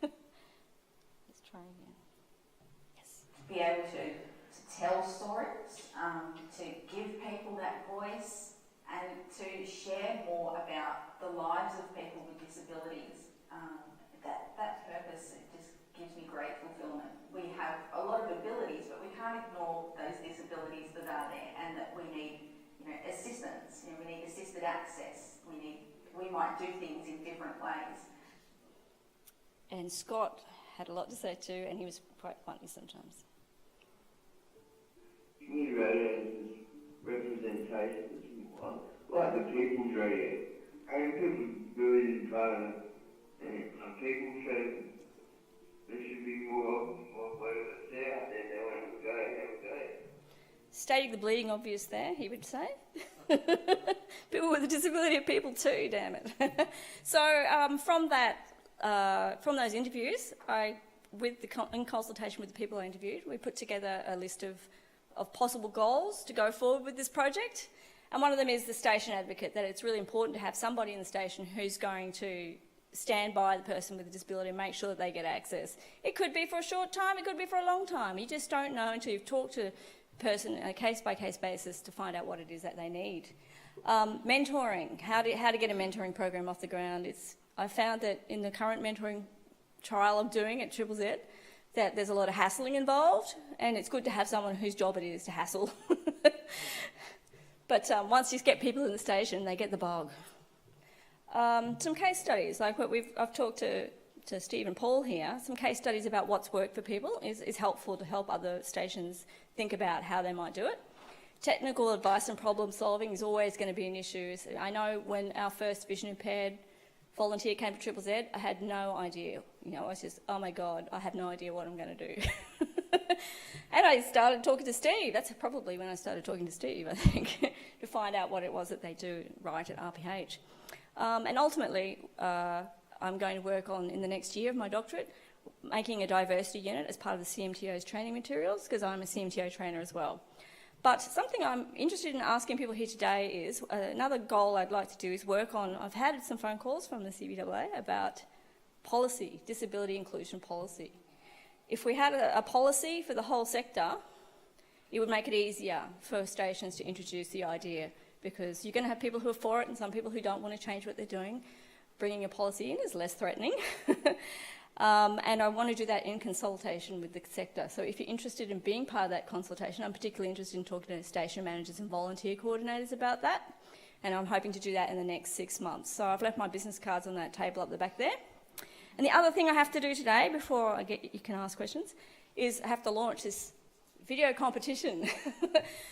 Let's try again. Yes. Be able to tell stories, to give people that voice, and to share more about the lives of people with disabilities. That purpose, it just gives me great fulfilment. We have a lot of abilities, but we can't ignore those disabilities that are there, and that we need, assistance. We need assisted access. We might do things in different ways. And Scott had a lot to say too, and he was quite funny sometimes. Community radio is representation, like the people's radio. And people do it in front of people, so there should be more it's out there. They want to go, have a go. Stating the bleeding obvious there, he would say. People with a disability are people too, damn it. So from those interviews, in consultation with the people I interviewed, we put together a list of possible goals to go forward with this project. And one of them is the station advocate, that it's really important to have somebody in the station who's going to stand by the person with a disability and make sure that they get access. It could be for a short time, it could be for a long time. You just don't know until you've talked to a person on a case-by-case basis to find out what it is that they need. Mentoring, how to get a mentoring program off the ground. I found that in the current mentoring trial I'm doing at Triple Z, that there's a lot of hassling involved, and it's good to have someone whose job it is to hassle. But once you get people in the station, they get the bug. Some case studies, like I've talked to to Steve and Paul here, some case studies about what's worked for people is helpful to help other stations think about how they might do it. Technical advice and problem solving is always going to be an issue. I know when our first vision impaired volunteer came to Triple Z, I had no idea. You know, I was just, oh my God, I have no idea what I'm going to do. And I started talking to Steve. That's probably when I started talking to Steve, I think, to find out what it was that they do right at RPH. And ultimately, I'm going to work on, in the next year of my doctorate, making a diversity unit as part of the CMTO's training materials, because I'm a CMTO trainer as well. But something I'm interested in asking people here today is, another goal I'd like to do is work on, I've had some phone calls from the CBAA about policy, disability inclusion policy. If we had a policy for the whole sector, it would make it easier for stations to introduce the idea, because you're going to have people who are for it and some people who don't want to change what they're doing. Bringing a policy in is less threatening. And I want to do that in consultation with the sector. So if you're interested in being part of that consultation, I'm particularly interested in talking to station managers and volunteer coordinators about that. And I'm hoping to do that in the next 6 months. So I've left my business cards on that table up the back there. And the other thing I have to do today, before you can ask questions, is I have to launch this video competition.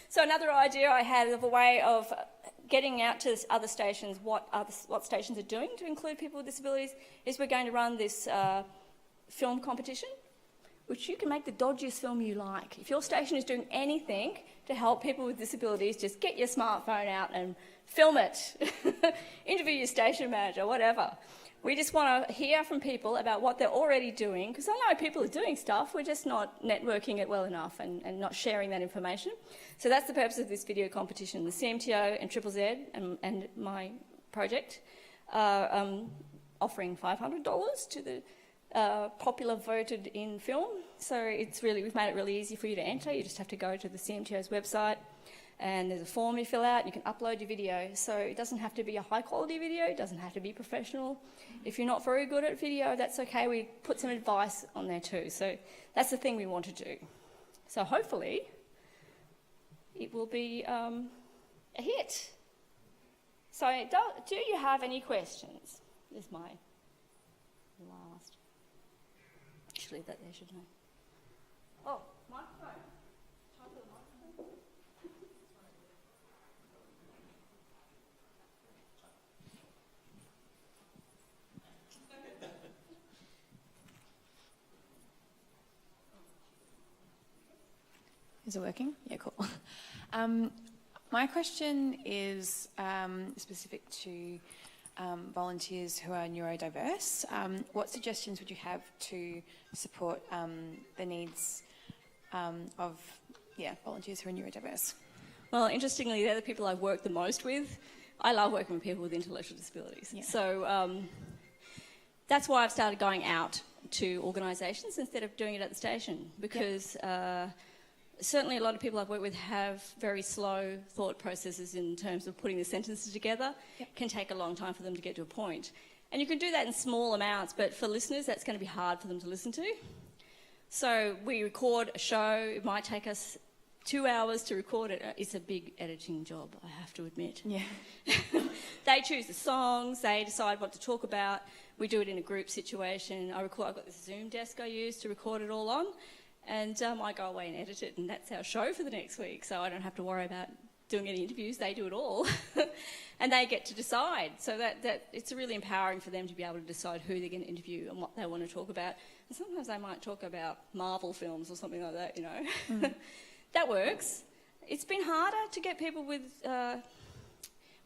So another idea I had of a way of getting out to other stations what stations are doing to include people with disabilities is we're going to run this film competition, which you can make the dodgiest film you like. If your station is doing anything to help people with disabilities, just get your smartphone out and film it. Interview your station manager, whatever. We just want to hear from people about what they're already doing, because I know people are doing stuff, we're just not networking it well enough and not sharing that information. So that's the purpose of this video competition. The CMTO and Triple Z and my project are offering $500 to the popular voted in film. So we've made it really easy for you to enter. You just have to go to the CMTO's website, and there's a form you fill out. You can upload your video. So it doesn't have to be a high quality video. It doesn't have to be professional. If you're not very good at video, that's okay. We put some advice on there too. So that's the thing we want to do. So hopefully it will be a hit. So do you have any questions? This is my last. Actually, that there, shouldn't I? Oh, microphone. Is it working? Yeah, cool. My question is specific to volunteers who are neurodiverse. What suggestions would you have to support the needs of volunteers who are neurodiverse? Well, interestingly, they're the people I work the most with. I love working with people with intellectual disabilities. Yeah. So that's why I've started going out to organisations instead of doing it at the station, because certainly a lot of people I've worked with have very slow thought processes in terms of putting the sentences together. It can take a long time for them to get to a point. And you can do that in small amounts, but for listeners, that's going to be hard for them to listen to. So we record a show. It might take us 2 hours to record it. It's a big editing job, I have to admit. Yeah. They choose the songs. They decide what to talk about. We do it in a group situation. I've got this Zoom desk I use to record it all on. And I go away and edit it, and that's our show for the next week. So I don't have to worry about doing any interviews. They do it all. And they get to decide. So that it's really empowering for them to be able to decide who they're going to interview and what they want to talk about. And sometimes they might talk about Marvel films or something like that, you know. Mm. That works. It's been harder to get people with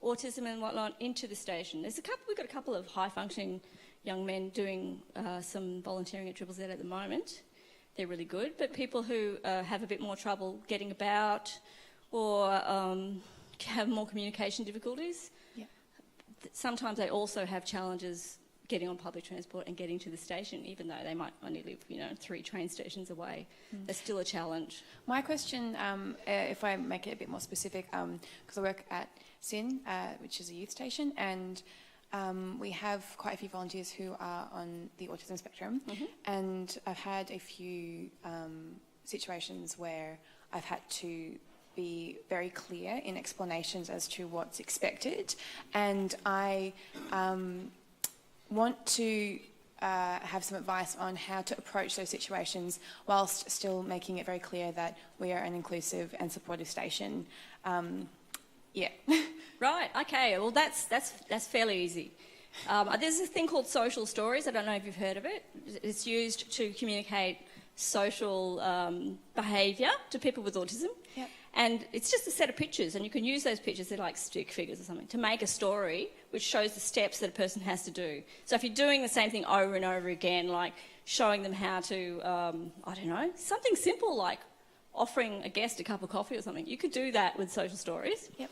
autism and whatnot into the station. We've got a couple of high-functioning young men doing some volunteering at Triple Z at the moment. They're really good, but people who have a bit more trouble getting about or have more communication difficulties, sometimes they also have challenges getting on public transport and getting to the station, even though they might only live, 3 train stations away. There's still a challenge. My question, if I make it a bit more specific, because I work at SYN, which is a youth station, and we have quite a few volunteers who are on the autism spectrum, and I've had a few situations where I've had to be very clear in explanations as to what's expected, and I want to have some advice on how to approach those situations whilst still making it very clear that we are an inclusive and supportive station. Yeah. Right, okay, well that's fairly easy. There's a thing called social stories. I don't know if you've heard of it. It's used to communicate social behaviour to people with autism. Yep. And it's just a set of pictures, and you can use those pictures, they're like stick figures or something, to make a story which shows the steps that a person has to do. So if you're doing the same thing over and over again, like showing them how to, I don't know, something simple like offering a guest a cup of coffee or something, you could do that with social stories. Yep.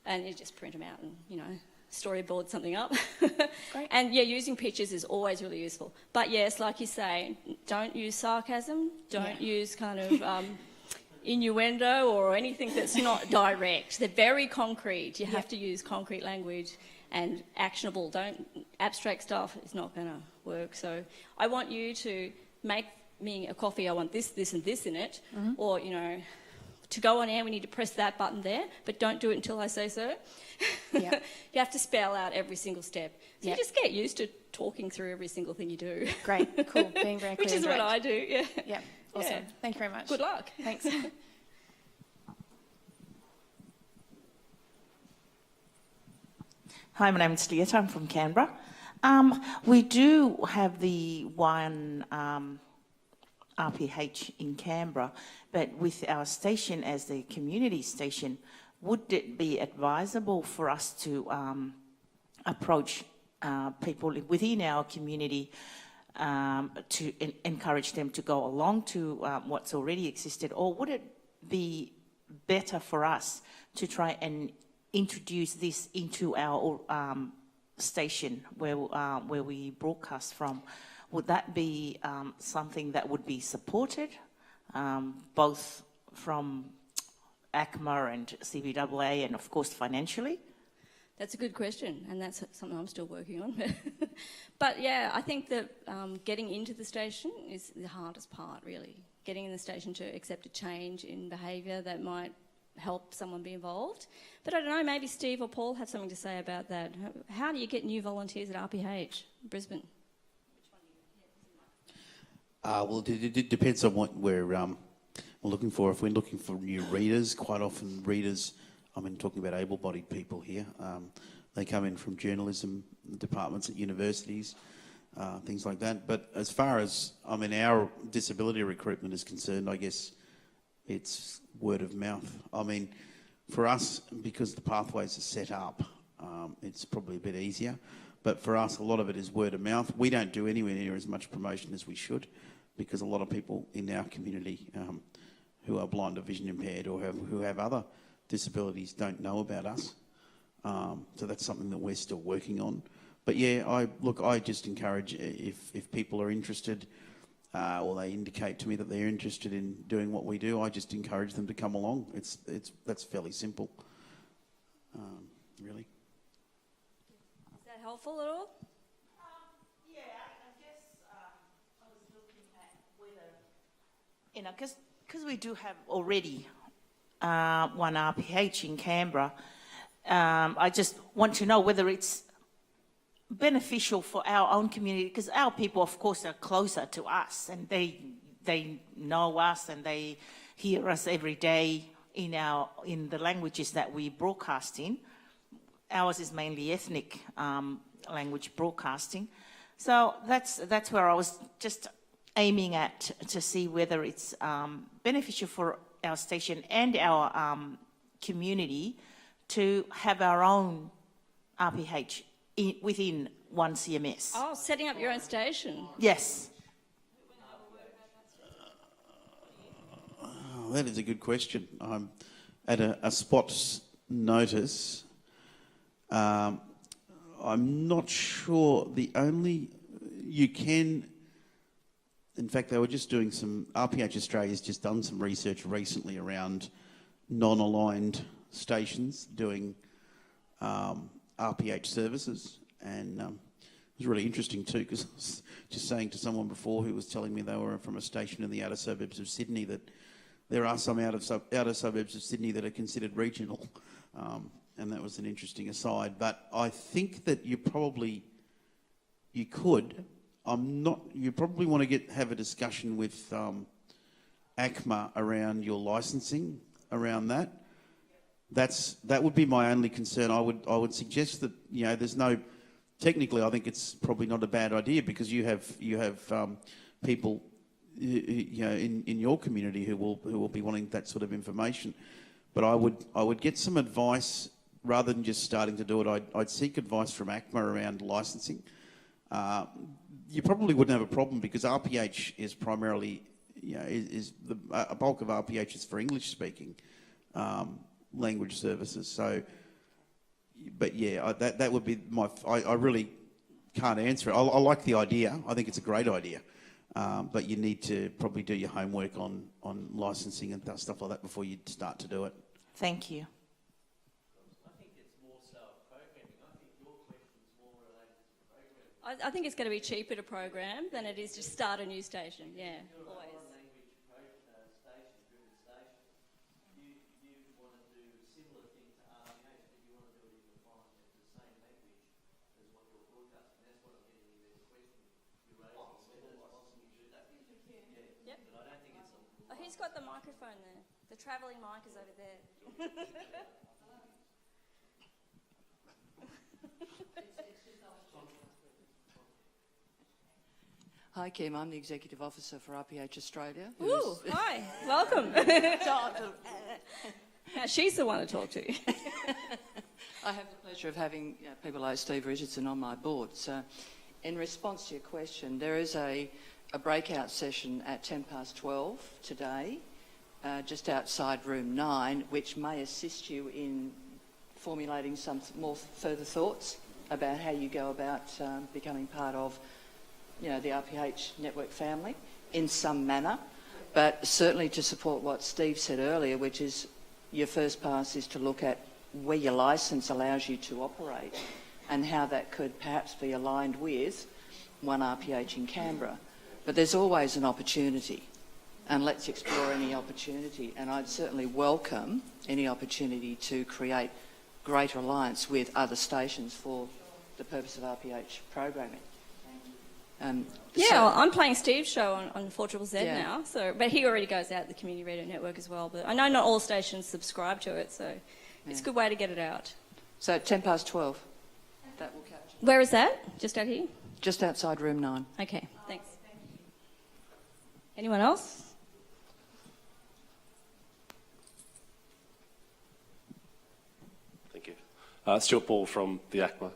And you just print them out and, you know, storyboard something up. Great. And yeah, using pictures is always really useful. But yes, like you say, don't use sarcasm, don't use kind of innuendo or anything that's not direct. They're very concrete. You have to use concrete language and actionable. Don't abstract stuff. It's not going to work. So I want you to make me a coffee. I want this, this, and this in it. Mm-hmm. Or, you know, to go on air, we need to press that button there, but don't do it until I say so. Yep. You have to spell out every single step. So Yep. you just get used to talking through every single thing you do. Great, cool, being very clear. Which is and what direct. I do, yeah. Yep, awesome. Yeah. Thank you very much. Good luck. Thanks. Hi, my name is Lieta. I'm from Canberra. We do have the one RPH in Canberra, but with our station as the community station, would it be advisable for us to approach people within our community to encourage them to go along to what's already existed, or would it be better for us to try and introduce this into our station where we broadcast from? Would that be something that would be supported, both from ACMA and CBAA and, of course, financially? That's a good question, and that's something I'm still working on. But yeah, I think that getting into the station is the hardest part, really. Getting in the station to accept a change in behaviour that might help someone be involved. But I don't know, maybe Steve or Paul have something to say about that. How do you get new volunteers at RPH, Brisbane? Well, it depends on what we're looking for. If we're looking for new readers, quite often readers, I mean, talking about able-bodied people here, they come in from journalism departments at universities, things like that. But as far as, I mean, our disability recruitment is concerned, I guess it's word of mouth. I mean, for us, because the pathways are set up, it's probably a bit easier. But for us, a lot of it is word of mouth. We don't do anywhere near as much promotion as we should, because a lot of people in our community who are blind or vision impaired or who have other disabilities don't know about us. So that's something that we're still working on. But yeah, I just encourage, if people are interested or they indicate to me that they're interested in doing what we do, I just encourage them to come along. That's fairly simple, really. Is that helpful at all? Yeah, I guess I was looking at whether, you know, because we do have already one RPH in Canberra, I just want to know whether it's beneficial for our own community, because our people, of course, are closer to us, and they know us and they hear us every day in the languages that we broadcast in. Ours is mainly ethnic language broadcasting, so that's where I was just aiming at, to see whether it's beneficial for our station and our community to have our own RPH within one CMS. Oh, setting up your own station. Yes. That is a good question. I'm at a spot notice. I'm not sure. You can, in fact, they were just doing RPH Australia's just done some research recently around non-aligned stations doing RPH services, and it was really interesting too, because I was just saying to someone before who was telling me they were from a station in the outer suburbs of Sydney that there are some outer suburbs of Sydney that are considered regional, and that was an interesting aside. But I think that you could, I'm not. You probably want to have a discussion with ACMA around your licensing, around that. That would be my only concern. I would suggest that, you know, there's no. Technically, I think it's probably not a bad idea, because you have people, you know, in your community who will be wanting that sort of information. But I would get some advice rather than just starting to do it. I'd seek advice from ACMA around licensing. You probably wouldn't have a problem, because RPH is primarily, you know, a bulk of RPH is for English speaking language services. So, but yeah, that would be my. I really can't answer it. I like the idea. I think it's a great idea, but you need to probably do your homework on licensing and stuff like that before you start to do it. Thank you. I think it's going to be cheaper to program than it is to start a new station. Yeah, always. Yep. Oh, who's got the microphone there? The travelling mic is over there. Hi, Kim. I'm the Executive Officer for RPH Australia. Ooh, hi. Welcome. Now she's the one to talk to. I have the pleasure of having people like Steve Richardson on my board. So, in response to your question, there is a breakout session at 12:10 today, just outside room 9, which may assist you in formulating some more further thoughts about how you go about becoming part of, you know, the RPH network family in some manner, but certainly to support what Steve said earlier, which is your first pass is to look at where your licence allows you to operate and how that could perhaps be aligned with one RPH in Canberra. But there's always an opportunity, and let's explore any opportunity, and I'd certainly welcome any opportunity to create greater alliance with other stations for the purpose of RPH programming. I'm playing Steve's show on 4ZZZ Yeah. now, so but he already goes out the community radio network as well. But I know not all stations subscribe to it, so it's a good way to get it out. So at 12:10, that will capture. Where is that? Just out here? Just outside room 9. Okay, thanks. Anyone else? Thank you. Stuart Ball from the ACMA.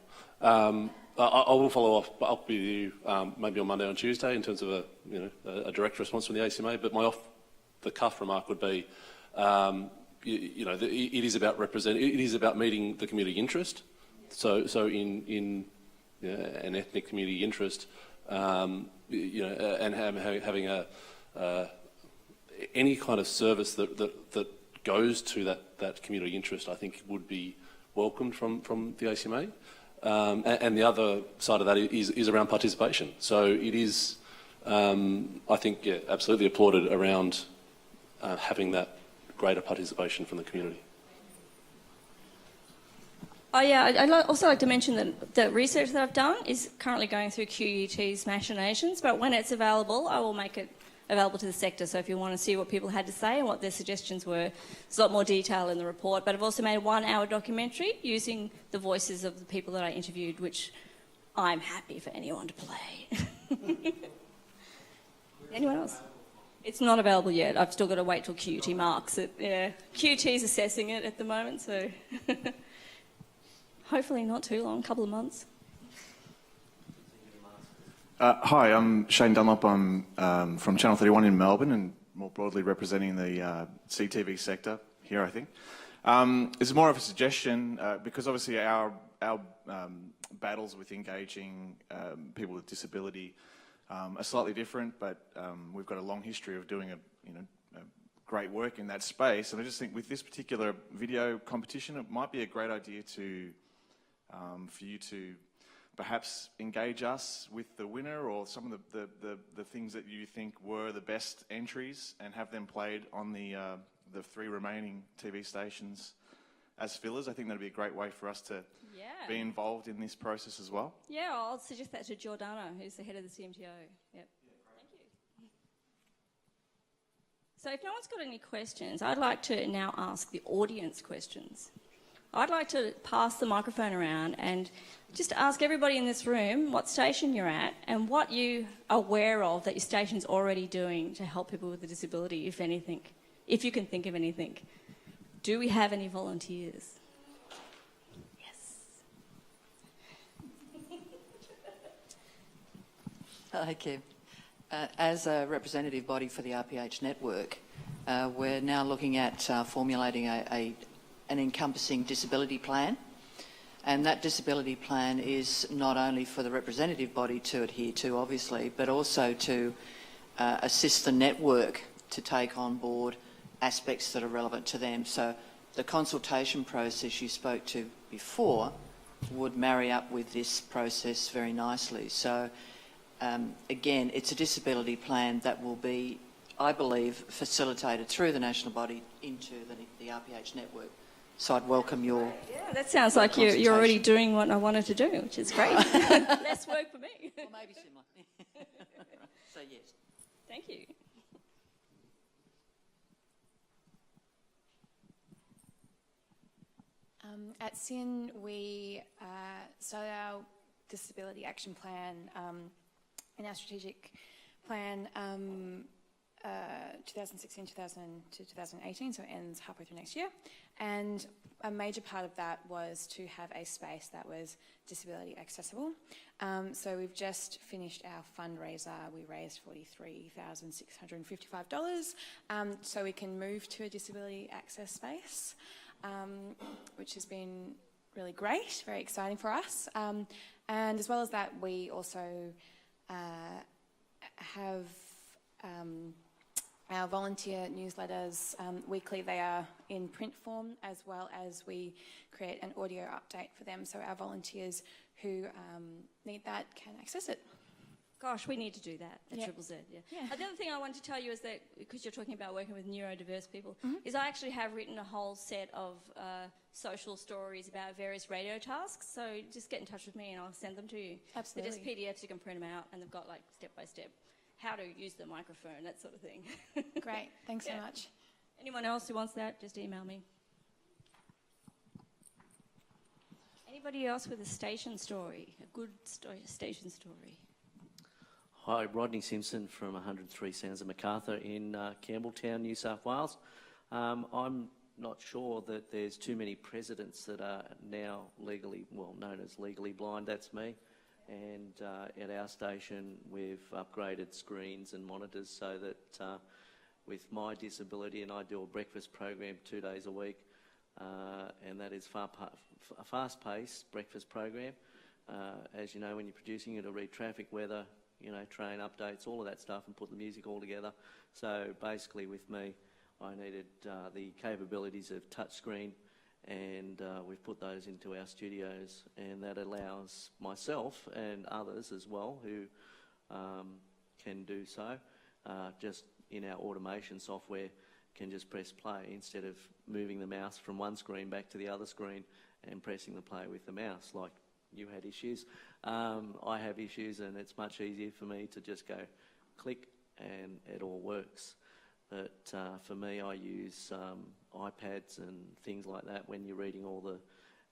I will follow up with you maybe on Monday or Tuesday in terms of a direct response from the ACMA. But my off-the-cuff remark would be, it is about it is about meeting the community interest. So in an ethnic community interest, and having any kind of service that goes to that community interest, I think would be welcomed from the ACMA. And the other side of that is around participation. So it is, I think, absolutely applauded around having that greater participation from the community. Oh yeah, I'd also like to mention that the research that I've done is currently going through QUT's machinations, but when it's available, I will make it available to the sector. So if you want to see what people had to say and what their suggestions were, there's a lot more detail in the report. But I've also made a 1-hour documentary using the voices of the people that I interviewed, which I'm happy for anyone to play. Anyone else? It's not available yet. I've still got to wait till QUT marks it. Yeah, QUT's assessing it at the moment, so hopefully not too long, a couple of months. Hi, I'm Shane Dunlop. I'm from Channel 31 in Melbourne and more broadly representing the CTV sector here, I think. It's more of a suggestion because obviously our battles with engaging people with disability are slightly different, but we've got a long history of doing great work in that space. And I just think with this particular video competition, it might be a great idea to for you to perhaps engage us with the winner or some of the things that you think were the best entries and have them played on the 3 remaining TV stations as fillers. I think that'd be a great way for us to Yeah. be involved in this process as well. Yeah, I'll suggest that to Jordana, who's the head of the CMTO. Yep. Thank you. So if no one's got any questions, I'd like to now ask the audience questions. I'd like to pass the microphone around and just ask everybody in this room what station you're at and what you are aware of that your station's already doing to help people with a disability, if anything, if you can think of anything. Do we have any volunteers? Yes. Hi, Kim. As a representative body for the RPH network, we're now looking at formulating an encompassing disability plan. And that disability plan is not only for the representative body to adhere to, obviously, but also to assist the network to take on board aspects that are relevant to them. So the consultation process you spoke to before would marry up with this process very nicely. So again, it's a disability plan that will be, I believe, facilitated through the national body into the RPH network. So I'd welcome your... Yeah, that sounds like you're already doing what I wanted to do, which is great. Less work for me. Well, maybe similar. So yes. Thank you. At SYN, we started our disability action plan in our strategic plan 2016 to 2018, so it ends halfway through next year. And a major part of that was to have a space that was disability accessible. So we've just finished our fundraiser. We raised $43,655 so we can move to a disability access space, which has been really great, very exciting for us. And as well as that, we also have our volunteer newsletters weekly. They are in print form, as well as we create an audio update for them, so our volunteers who need that can access it. Gosh, we need to do that at Yeah. Triple Z. Yeah. Yeah. The other thing I wanted to tell you is that, because you're talking about working with neurodiverse people, is I actually have written a whole set of social stories about various radio tasks. So just get in touch with me and I'll send them to you. Absolutely. They're just PDFs, you can print them out, and they've got like step by step how to use the microphone, that sort of thing. Great, thanks Yeah. so much. Anyone else who wants that, just email me. Anybody else with a station story, a good station story? Hi, Rodney Simpson from 103 Sounds of Macarthur in Campbelltown, New South Wales. I'm not sure that there's too many presidents that are now legally, well, known as legally blind. That's me. And at our station, we've upgraded screens and monitors so that with my disability, and I do a breakfast program 2 days a week, and that is a fast-paced breakfast program. As you know, when you're producing, it'll read traffic, weather, you know, train updates, all of that stuff, and put the music all together. So basically with me, I needed the capabilities of touchscreen, and we've put those into our studios, and that allows myself and others as well who can do so, just in our automation software, can just press play instead of moving the mouse from one screen back to the other screen and pressing the play with the mouse like you had issues. I have issues, and it's much easier for me to just go click and it all works. But for me, I use iPads and things like that when you're reading all the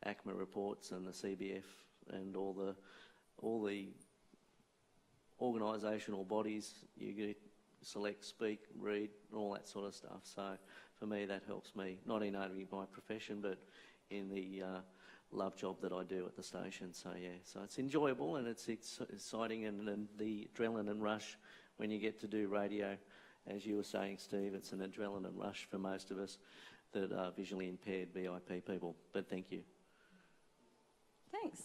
ACMA reports and the CBF and all the organisational bodies. You get select, speak, read, and all that sort of stuff. So for me, that helps me, not in only my profession, but in the love job that I do at the station. So yeah, so it's enjoyable and it's exciting, and the adrenaline rush when you get to do radio. As you were saying, Steve, it's an adrenaline rush for most of us that are visually impaired VIP people. But thank you. Thanks.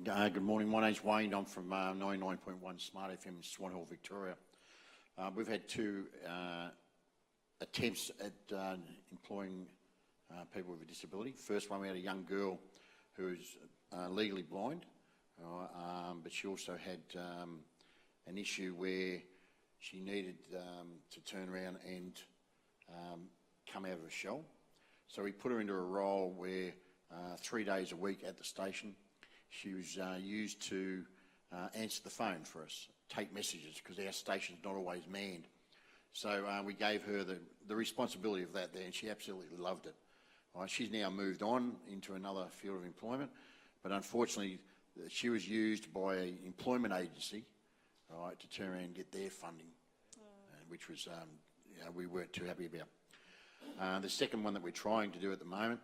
Good morning. My name's Wayne. I'm from 99.1 Smart FM in Swan Hill, Victoria. We've had two attempts at employing people with a disability. First one, we had a young girl who's legally blind, but she also had an issue where she needed to turn around and come out of her shell. So we put her into a role where 3 days a week at the station, she was used to answer the phone for us, take messages, because our station's not always manned. So we gave her the responsibility of that there, and she absolutely loved it. She's now moved on into another field of employment, but unfortunately she was used by an employment agency, right, to turn around and get their funding, which was we weren't too happy about. The second one that we're trying to do at the moment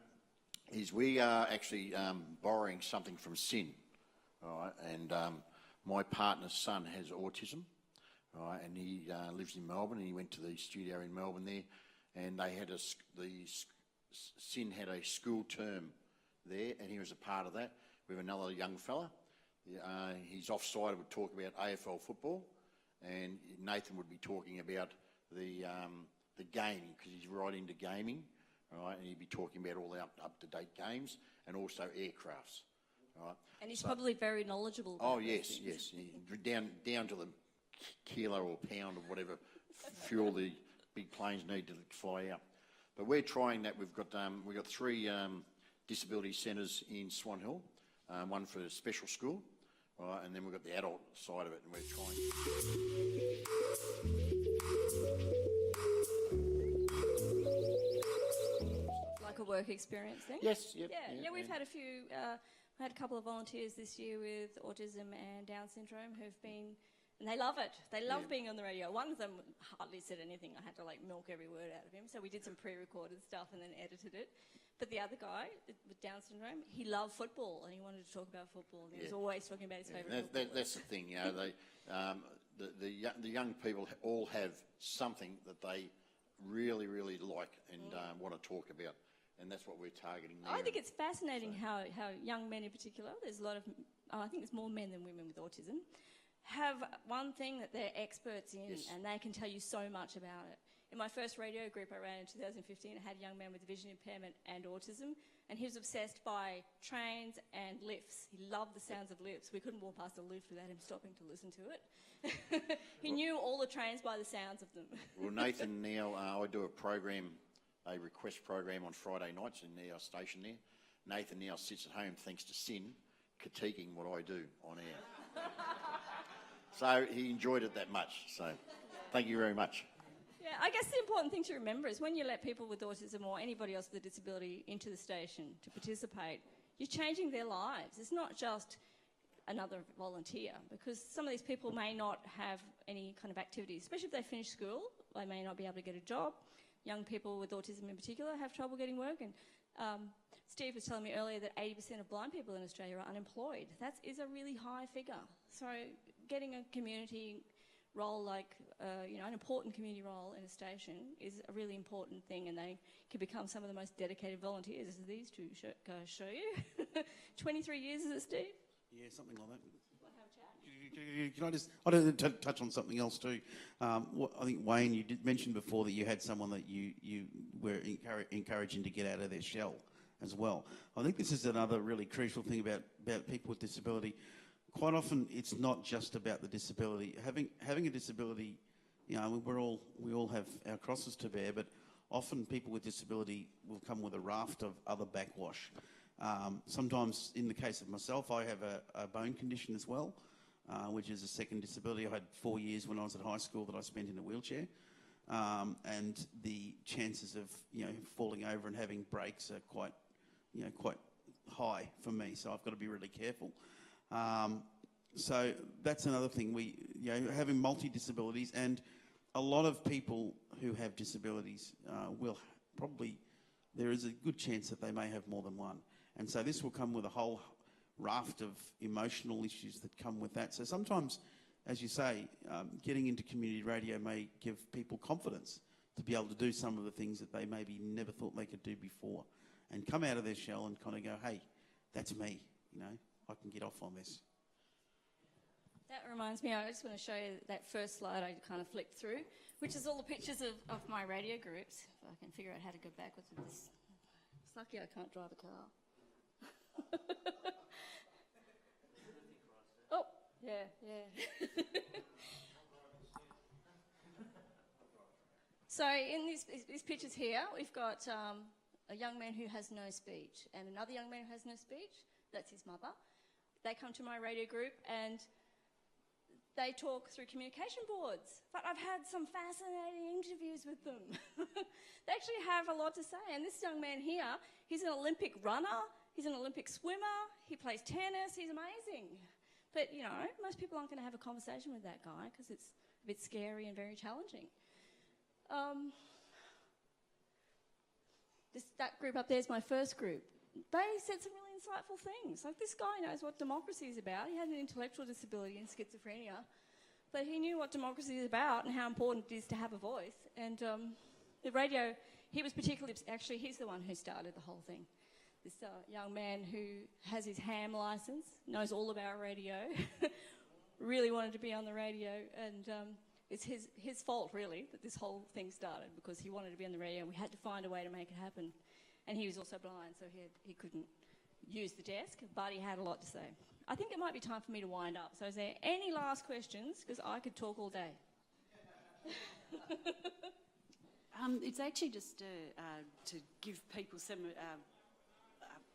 is we are actually borrowing something from SIN, right, and my partner's son has autism, right, and he lives in Melbourne, and he went to the studio in Melbourne there, and they had SIN had a school term there, and he was a part of that with another young fella. He's offside, would talk about AFL football, and Nathan would be talking about the gaming, because he's right into gaming, right, and he'd be talking about all the up-to-date games and also aircrafts, right. And he's probably very knowledgeable about Oh yes, yes, down to the kilo or pound or whatever fuel the big planes need to fly out. But we're trying that. We've got 3 disability centres in Swan Hill, one for a special school, right, and then we've got the adult side of it, and we're trying. Like a work experience thing? Yes, yep, yeah, we've had a few. We had a couple of volunteers this year with autism and Down syndrome who've been, and they love it. They love being on the radio. One of them hardly said anything. I had to milk every word out of him. So we did some pre-recorded stuff and then edited it. But the other guy with Down syndrome, he loved football and he wanted to talk about football. And he was always talking about his favourite football. That's the thing, the young people all have something that they really, really like and want to talk about. And that's what we're targeting there. I think it's fascinating how young men in particular, there's a lot of, I think there's more men than women with autism, have one thing that they're experts in, and they can tell you so much about it. In my first radio group I ran in 2015, I had a young man with vision impairment and autism, and he was obsessed by trains and lifts. He loved the sounds of lifts. We couldn't walk past a lift without him stopping to listen to it. He knew all the trains by the sounds of them. Well, Nathan, now I do a request program on Friday nights in our station there. Nathan now sits at home, thanks to SIN, critiquing what I do on air. So he enjoyed it that much, so thank you very much. Yeah, I guess the important thing to remember is when you let people with autism or anybody else with a disability into the station to participate, you're changing their lives. It's not just another volunteer, because some of these people may not have any kind of activities, especially if they finish school, they may not be able to get a job. Young people with autism in particular have trouble getting work, and Steve was telling me earlier that 80% of blind people in Australia are unemployed. That is a really high figure. So getting a community role like, an important community role in a station is a really important thing, and they can become some of the most dedicated volunteers, as these two show you. 23 years, is it, Steve? Yeah, something like that. Can I just touch on something else too? I think, Wayne, you did mention before that you had someone that you were encouraging to get out of their shell as well. I think this is another really crucial thing about people with disability. Quite often, it's not just about the disability. Having a disability, we all have our crosses to bear, but often people with disability will come with a raft of other backwash. Sometimes, in the case of myself, I have a bone condition as well, which is a second disability. I had 4 years when I was at high school that I spent in a wheelchair, and the chances of falling over and having breaks are quite high for me. So I've got to be really careful. So that's another thing. Having multi-disabilities, and a lot of people who have disabilities there is a good chance that they may have more than one. And so this will come with a whole raft of emotional issues that come with that. So sometimes, as you say, getting into community radio may give people confidence to be able to do some of the things that they maybe never thought they could do before, and come out of their shell and kind of go, hey, that's me, I can get off on this. That reminds me, I just want to show you that first slide I kind of flipped through, which is all the pictures of my radio groups. If I can figure out how to go backwards with this. It's lucky I can't drive a car. Oh, yeah. So in these pictures here, we've got a young man who has no speech and another young man who has no speech. That's his mother. They come to my radio group and they talk through communication boards. But I've had some fascinating interviews with them. They actually have a lot to say. And this young man here, he's an Olympic runner, he's an Olympic swimmer, he plays tennis, he's amazing. But, you know, most people aren't going to have a conversation with that guy because it's a bit scary and very challenging. That group up there is my first group. They said some really insightful things. Like, this guy knows what democracy is about. He had an intellectual disability and schizophrenia, but he knew what democracy is about and how important it is to have a voice. And the radio, he was particularly, actually, he's the one who started the whole thing. This young man who has his ham licence, knows all about radio, really wanted to be on the radio, and it's his fault, really, that this whole thing started, because he wanted to be on the radio and we had to find a way to make it happen. And he was also blind, so he couldn't use the desk, but he had a lot to say. I think it might be time for me to wind up. So is there any last questions? Because I could talk all day. It's actually just to give people some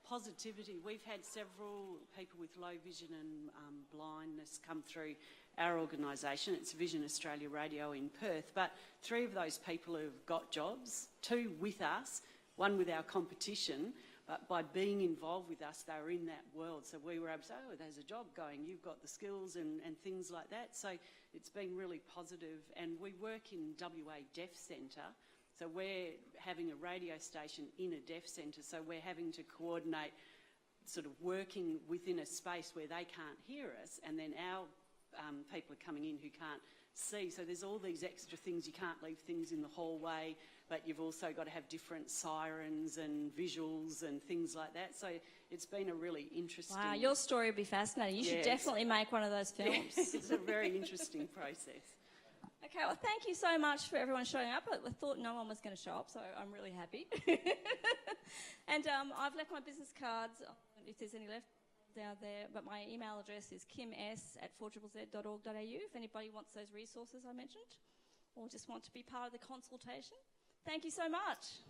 positivity. We've had several people with low vision and blindness come through our organisation. It's Vision Australia Radio in Perth, but 3 of those people have got jobs, 2 with us, 1 with our competition, but by being involved with us, they were in that world. So we were able to say, oh, there's a job going, you've got the skills and things like that. So it's been really positive. And we work in WA Deaf Centre, so we're having a radio station in a deaf centre, so we're having to coordinate sort of working within a space where they can't hear us, and then our people are coming in who can't see. So there's all these extra things. You can't leave things in the hallway, but you've also got to have different sirens and visuals and things like that. So it's been a really interesting... Wow, your story would be fascinating. You should definitely make one of those films. It's a very interesting process. Okay, well, thank you so much for everyone showing up. I thought no one was going to show up, so I'm really happy. And I've left my business cards, if there's any left down there, but my email address is kims@4ZZZ.org.au if anybody wants those resources I mentioned or just want to be part of the consultation. Thank you so much.